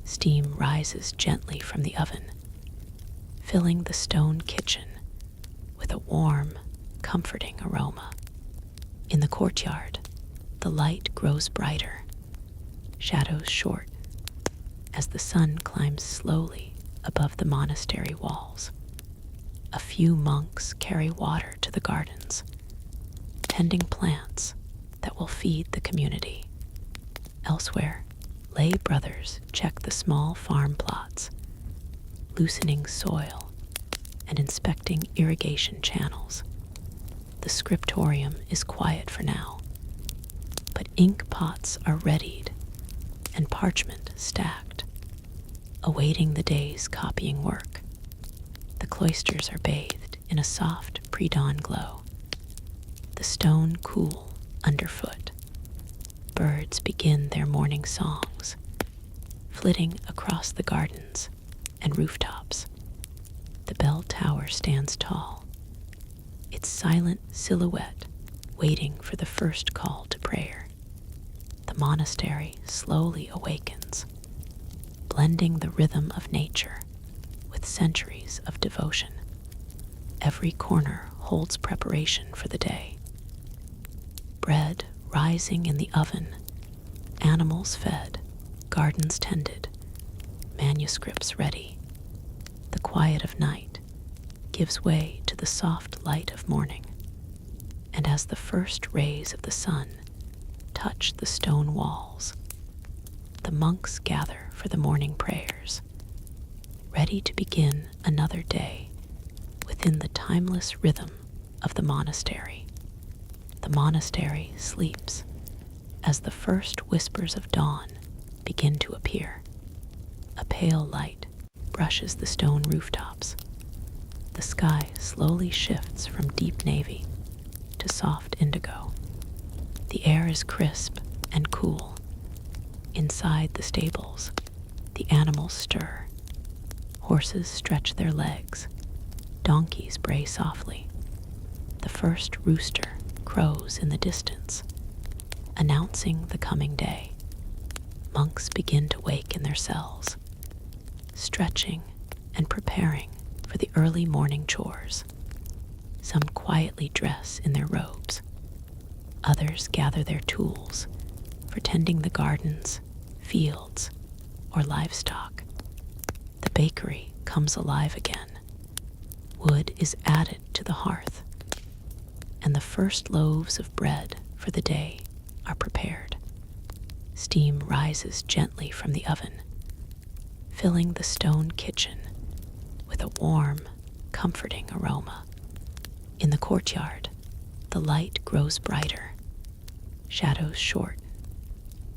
Steam rises gently from the oven, filling the stone kitchen with a warm, comforting aroma. In the courtyard, the light grows brighter, shadows short, as the sun climbs slowly above the monastery walls. A few monks carry water to the gardens, tending plants that will feed the community. Elsewhere, lay brothers check the small farm plots, loosening soil and inspecting irrigation channels. The scriptorium is quiet for now, but ink pots are readied and parchment stacked, awaiting the day's copying work. The cloisters are bathed in a soft pre-dawn glow. The stone cool underfoot. Birds begin their morning songs, flitting across the gardens and rooftops. The bell tower stands tall, its silent silhouette waiting for the first call to prayer. The monastery slowly awakens, blending the rhythm of nature with centuries of devotion. Every corner holds preparation for the day. Bread rising in the oven, animals fed, gardens tended, manuscripts ready. The quiet of night gives way to the soft light of morning, and as the first rays of the sun touch the stone walls, the monks gather for the morning prayers, ready to begin another day within the timeless rhythm of the monastery. The monastery sleeps as the first whispers of dawn begin to appear. A pale light brushes the stone rooftops. The sky slowly shifts from deep navy to soft indigo. The air is crisp and cool. Inside the stables, the animals stir. Horses stretch their legs. Donkeys bray softly. The first rooster crows in the distance, announcing the coming day. Monks begin to wake in their cells, stretching and preparing for the early morning chores. Some quietly dress in their robes. Others gather their tools for tending the gardens, fields, or livestock. The bakery comes alive again. Wood is added to the hearth, and the first loaves of bread for the day are prepared. Steam rises gently from the oven, filling the stone kitchen with a warm, comforting aroma. In the courtyard, the light grows brighter, shadows shorten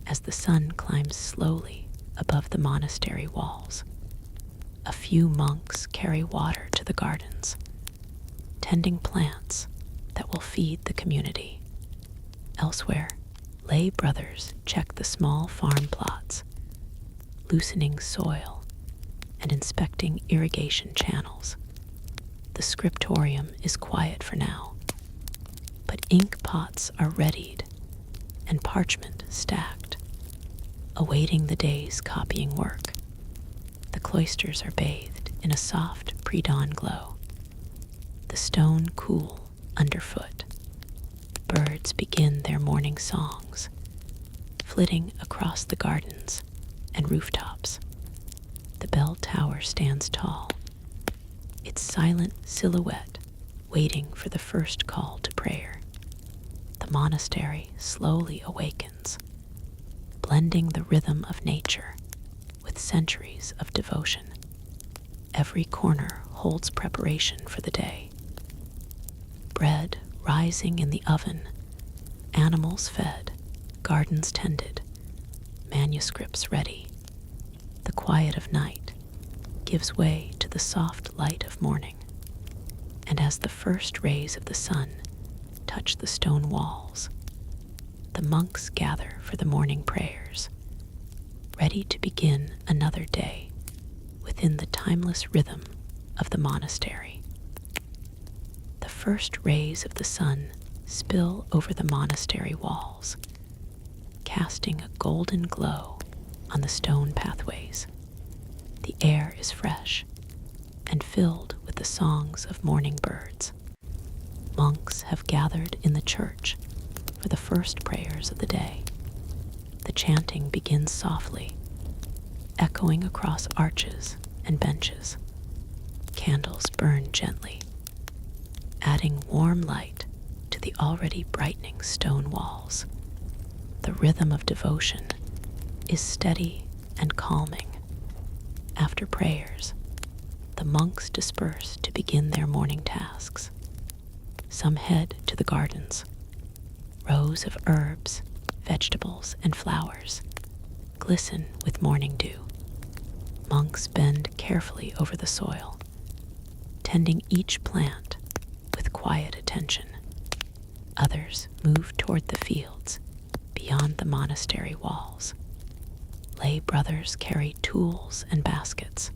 as the sun climbs slowly above the monastery walls. A few monks carry water to the gardens, tending plants that will feed the community. Elsewhere, lay brothers check the small farm plots, loosening soil and inspecting irrigation channels. The scriptorium is quiet for now, but ink pots are readied and parchment stacked, awaiting the day's copying work. The cloisters are bathed in a soft pre-dawn glow, the stone cool underfoot. Birds begin their morning songs, flitting across the gardens and rooftops. The bell tower stands tall, its silent silhouette waiting for the first call to prayer. The monastery slowly awakens, blending the rhythm of nature with centuries of devotion. Every corner holds preparation for the day. Bread rising in the oven, animals fed, gardens tended, manuscripts ready. The quiet of night gives way to the soft light of morning, and as the first rays of the sun touch the stone walls, the monks gather for the morning prayers, ready to begin another day within the timeless rhythm of the monastery. The first rays of the sun spill over the monastery walls, casting a golden glow on the stone pathways. The air is fresh and filled with the songs of morning birds. Monks have gathered in the church for the first prayers of the day. The chanting begins softly, echoing across arches and benches. Candles burn gently, adding warm light to the already brightening stone walls. The rhythm of devotion is steady and calming. After prayers, the monks disperse to begin their morning tasks. Some head to the gardens. Rows of herbs, vegetables, and flowers glisten with morning dew. Monks bend carefully over the soil, tending each plant with quiet attention. Others move toward the fields beyond the monastery walls. Lay brothers carry tools and baskets,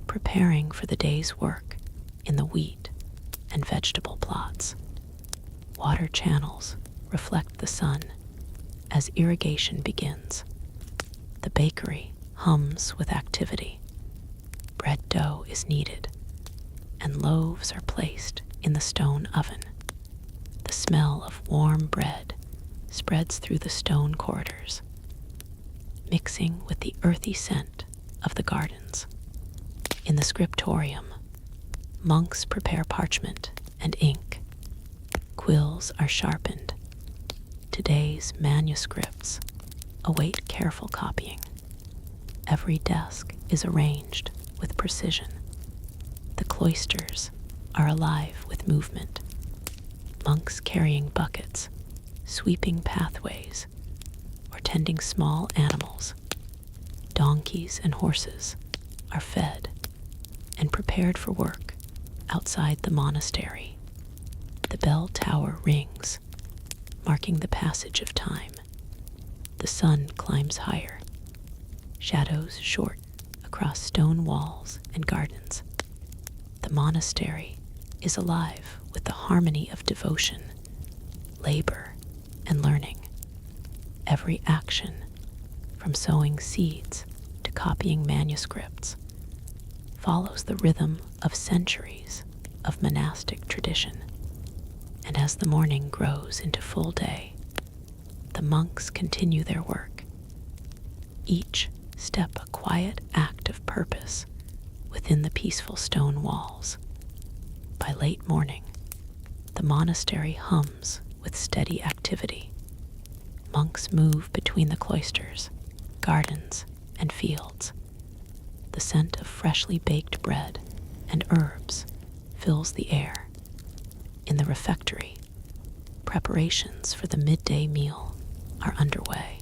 preparing for the day's work in the wheat and vegetable plots. Water channels reflect the sun as irrigation begins. The bakery hums with activity. Bread dough is kneaded, and loaves are placed in the stone oven. The smell of warm bread spreads through the stone corridors, mixing with the earthy scent of the gardens. In the scriptorium, monks prepare parchment and ink. Quills are sharpened. Today's manuscripts await careful copying. Every desk is arranged with precision. The cloisters are alive with movement. Monks carrying buckets, sweeping pathways, or tending small animals. Donkeys and horses are fed and prepared for work outside the monastery. The bell tower rings, marking the passage of time. The sun climbs higher. Shadows short across stone walls and gardens. The monastery is alive with the harmony of devotion, labor, and learning. Every action, from sowing seeds to copying manuscripts, follows the rhythm of centuries of monastic tradition. And as the morning grows into full day, the monks continue their work, each step a quiet act of purpose within the peaceful stone walls. By late morning, the monastery hums with steady activity. Monks move between the cloisters, gardens, and fields. The scent of freshly baked bread and herbs fills the air. In the refectory, preparations for the midday meal are underway.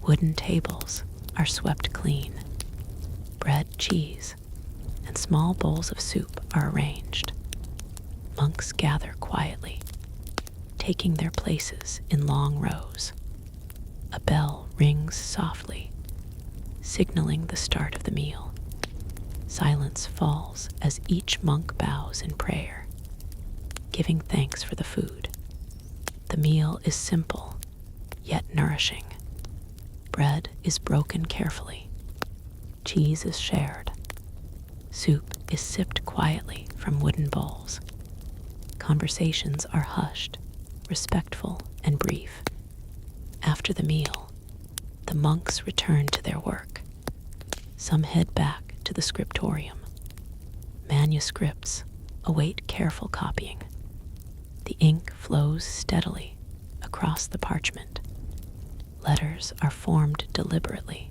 Wooden tables are swept clean. Bread, cheese, and small bowls of soup are arranged. Monks gather quietly, taking their places in long rows. A bell rings softly, signaling the start of the meal. Silence falls as each monk bows in prayer, giving thanks for the food. The meal is simple, yet nourishing. Bread is broken carefully. Cheese is shared. Soup is sipped quietly from wooden bowls. Conversations are hushed, respectful, and brief. After the meal, the monks return to their work. Some head back to the scriptorium. Manuscripts await careful copying. The ink flows steadily across the parchment. Letters are formed deliberately,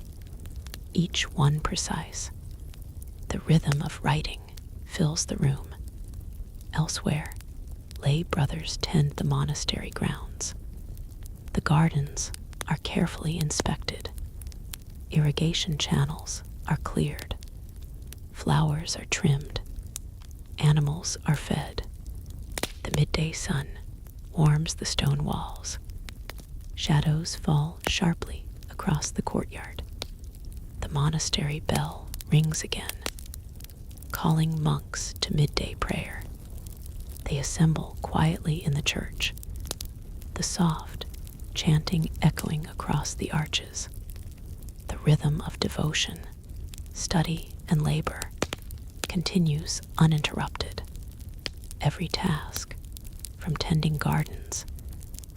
each one precise. The rhythm of writing fills the room. Elsewhere, lay brothers tend the monastery grounds. The gardens are carefully inspected. Irrigation channels are cleared. Flowers are trimmed. Animals are fed. The midday sun warms the stone walls. Shadows fall sharply across the courtyard. The monastery bell rings again, calling monks to midday prayer. They assemble quietly in the church, the soft chanting echoing across the arches. The rhythm of devotion, study, and labor continues uninterrupted. Every task, from tending gardens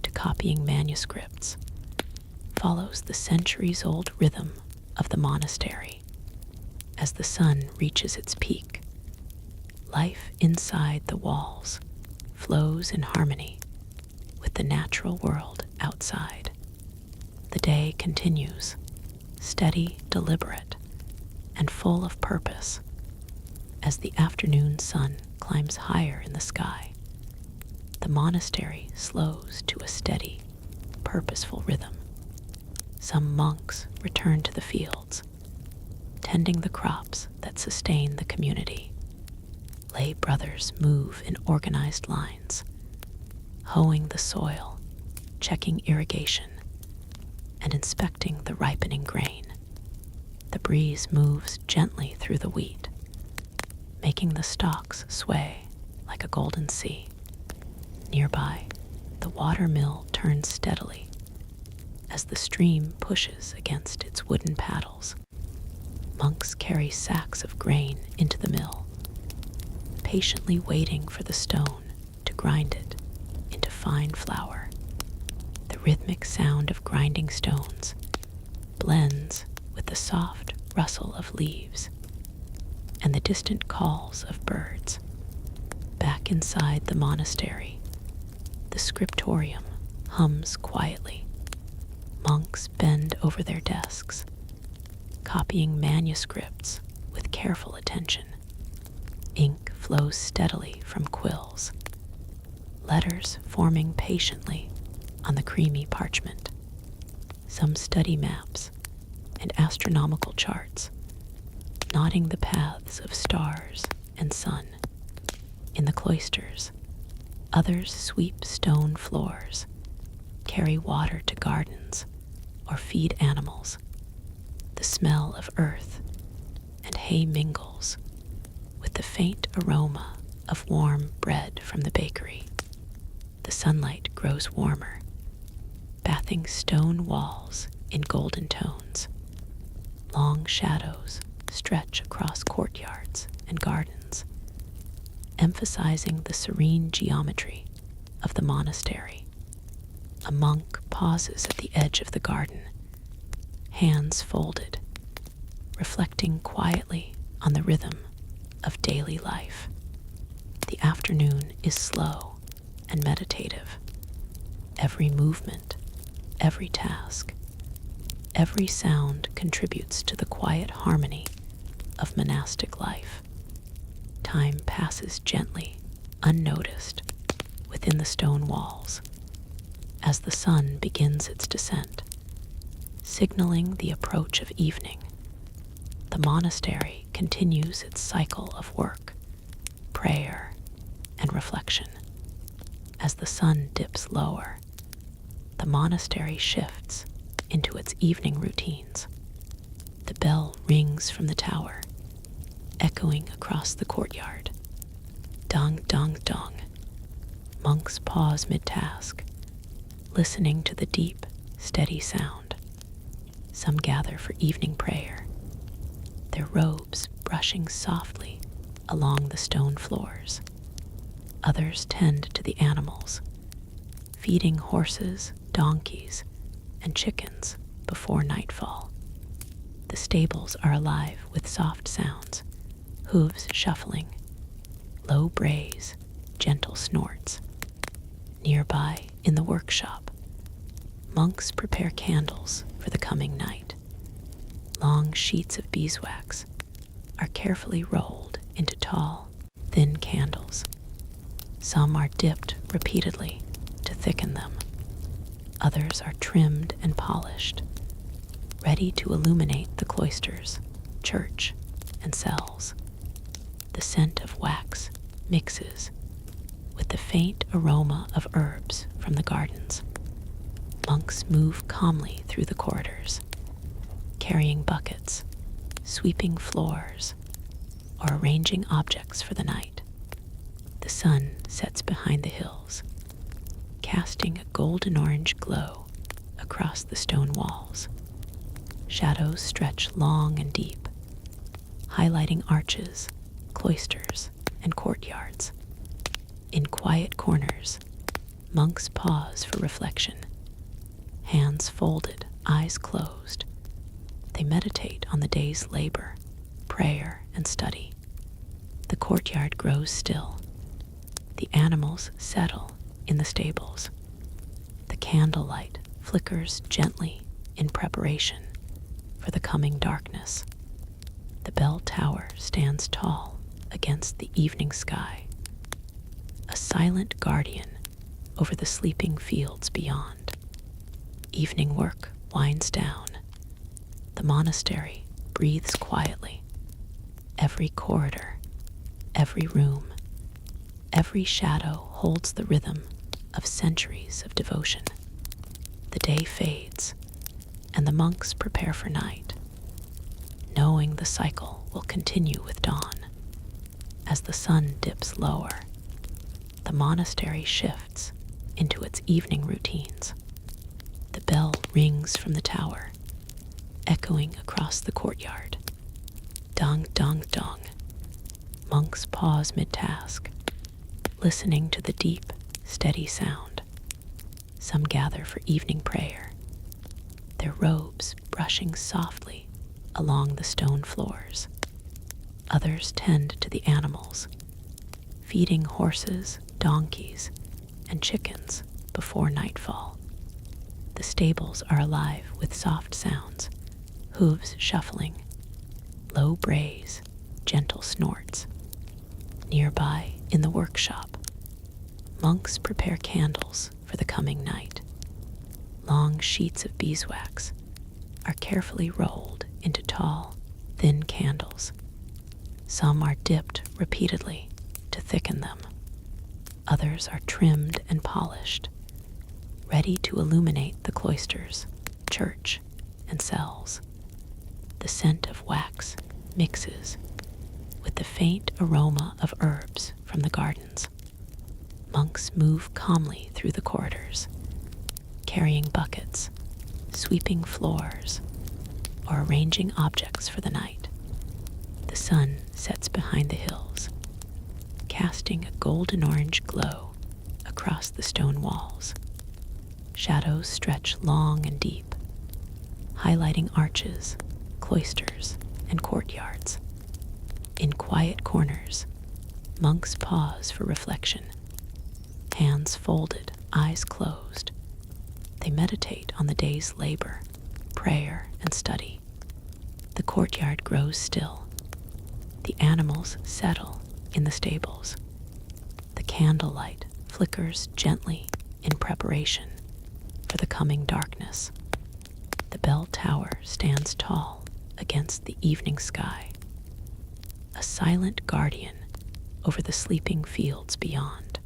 to copying manuscripts, follows the centuries-old rhythm of the monastery. As the sun reaches its peak, life inside the walls flows in harmony with the natural world outside. The day continues, steady, deliberate, and full of purpose. As the afternoon sun climbs higher in the sky, the monastery slows to a steady, purposeful rhythm. Some monks return to the fields, tending the crops that sustain the community. Lay brothers move in organized lines, hoeing the soil, checking irrigation, and inspecting the ripening grain. The breeze moves gently through the wheat, making the stalks sway like a golden sea. Nearby, the water mill turns steadily as the stream pushes against its wooden paddles. Monks carry sacks of grain into the mill, patiently waiting for the stone to grind it into fine flour. The rhythmic sound of grinding stones blends with the soft rustle of leaves and the distant calls of birds. Back inside the monastery, the scriptorium hums quietly. Monks bend over their desks, copying manuscripts with careful attention. Ink flows steadily from quills, letters forming patiently on the creamy parchment. Some study maps and astronomical charts, noting the paths of stars and sun. In the cloisters, others sweep stone floors, carry water to gardens, or feed animals. The smell of earth and hay mingles with the faint aroma of warm bread from the bakery. The sunlight grows warmer, bathing stone walls in golden tones. Long shadows stretch across courtyards and gardens, emphasizing the serene geometry of the monastery. A monk pauses at the edge of the garden, hands folded, reflecting quietly on the rhythm of daily life. The The afternoon is slow and meditative. Every movement, every task, every sound contributes to the quiet harmony of monastic life. Time passes gently, unnoticed, within the stone walls as the sun begins its descent, signaling the approach of evening. The monastery continues its cycle of work, prayer, and reflection. As the sun dips lower, the monastery shifts into its evening routines. The bell rings from the tower, echoing across the courtyard. Dong, dong, dong. Monks pause mid-task, listening to the deep, steady sound. Some gather for evening prayer, their robes brushing softly along the stone floors. Others tend to the animals, feeding horses, donkeys, and chickens before nightfall. The stables are alive with soft sounds, hooves shuffling, low brays, gentle snorts. Nearby, in the workshop, monks prepare candles for the coming night. Long sheets of beeswax are carefully rolled into tall, thin candles. Some are dipped repeatedly to thicken them. Others are trimmed and polished, ready to illuminate the cloisters, church, and cells. The scent of wax mixes with the faint aroma of herbs from the gardens. Monks move calmly through the corridors, carrying buckets, sweeping floors, or arranging objects for the night. The sun sets behind the hills, casting a golden-orange glow across the stone walls. Shadows stretch long and deep, highlighting arches, cloisters, and courtyards. In quiet corners, monks pause for reflection. Hands folded, eyes closed, they meditate on the day's labor, prayer, and study. The courtyard grows still. The animals settle in the stables. The candlelight flickers gently in preparation for the coming darkness. The bell tower stands tall against the evening sky, a silent guardian over the sleeping fields beyond. Evening work winds down. The monastery breathes quietly. Every corridor, every room, every shadow holds the rhythm of centuries of devotion. The day fades, and the monks prepare for night, knowing the cycle will continue with dawn. As the sun dips lower, the monastery shifts into its evening routines. The bell rings from the tower, echoing across the courtyard. Dong, dong, dong. Monks pause mid-task, listening to the deep, steady sound. Some gather for evening prayer, their robes brushing softly along the stone floors. Others tend to the animals, feeding horses, donkeys, and chickens before nightfall. The stables are alive with soft sounds, hooves shuffling, low brays, gentle snorts. Nearby, in the workshop, monks prepare candles for the coming night. Long sheets of beeswax are carefully rolled into tall, thin candles. Some are dipped repeatedly to thicken them. Others are trimmed and polished, ready to illuminate the cloisters, church, and cells. The scent of wax mixes with the faint aroma of herbs from the gardens. Monks move calmly through the corridors, carrying buckets, sweeping floors, or arranging objects for the night. The sun sets behind the hills, casting a golden-orange glow across the stone walls. Shadows stretch long and deep, highlighting arches, cloisters, and courtyards. In quiet corners, Monks pause for reflection, hands folded, eyes closed. They meditate on the day's labor, prayer, and study. The courtyard grows still. The animals settle in the stables. The candlelight flickers gently in preparation for the coming darkness. The bell tower stands tall against the evening sky, a silent guardian over the sleeping fields beyond.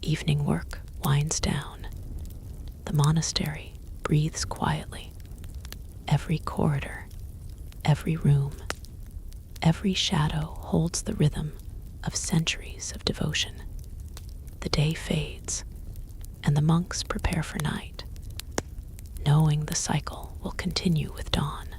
Evening work winds down. The monastery breathes quietly. Every corridor, every room, every shadow holds the rhythm of centuries of devotion. The day fades, and the monks prepare for night, knowing the cycle will continue with dawn.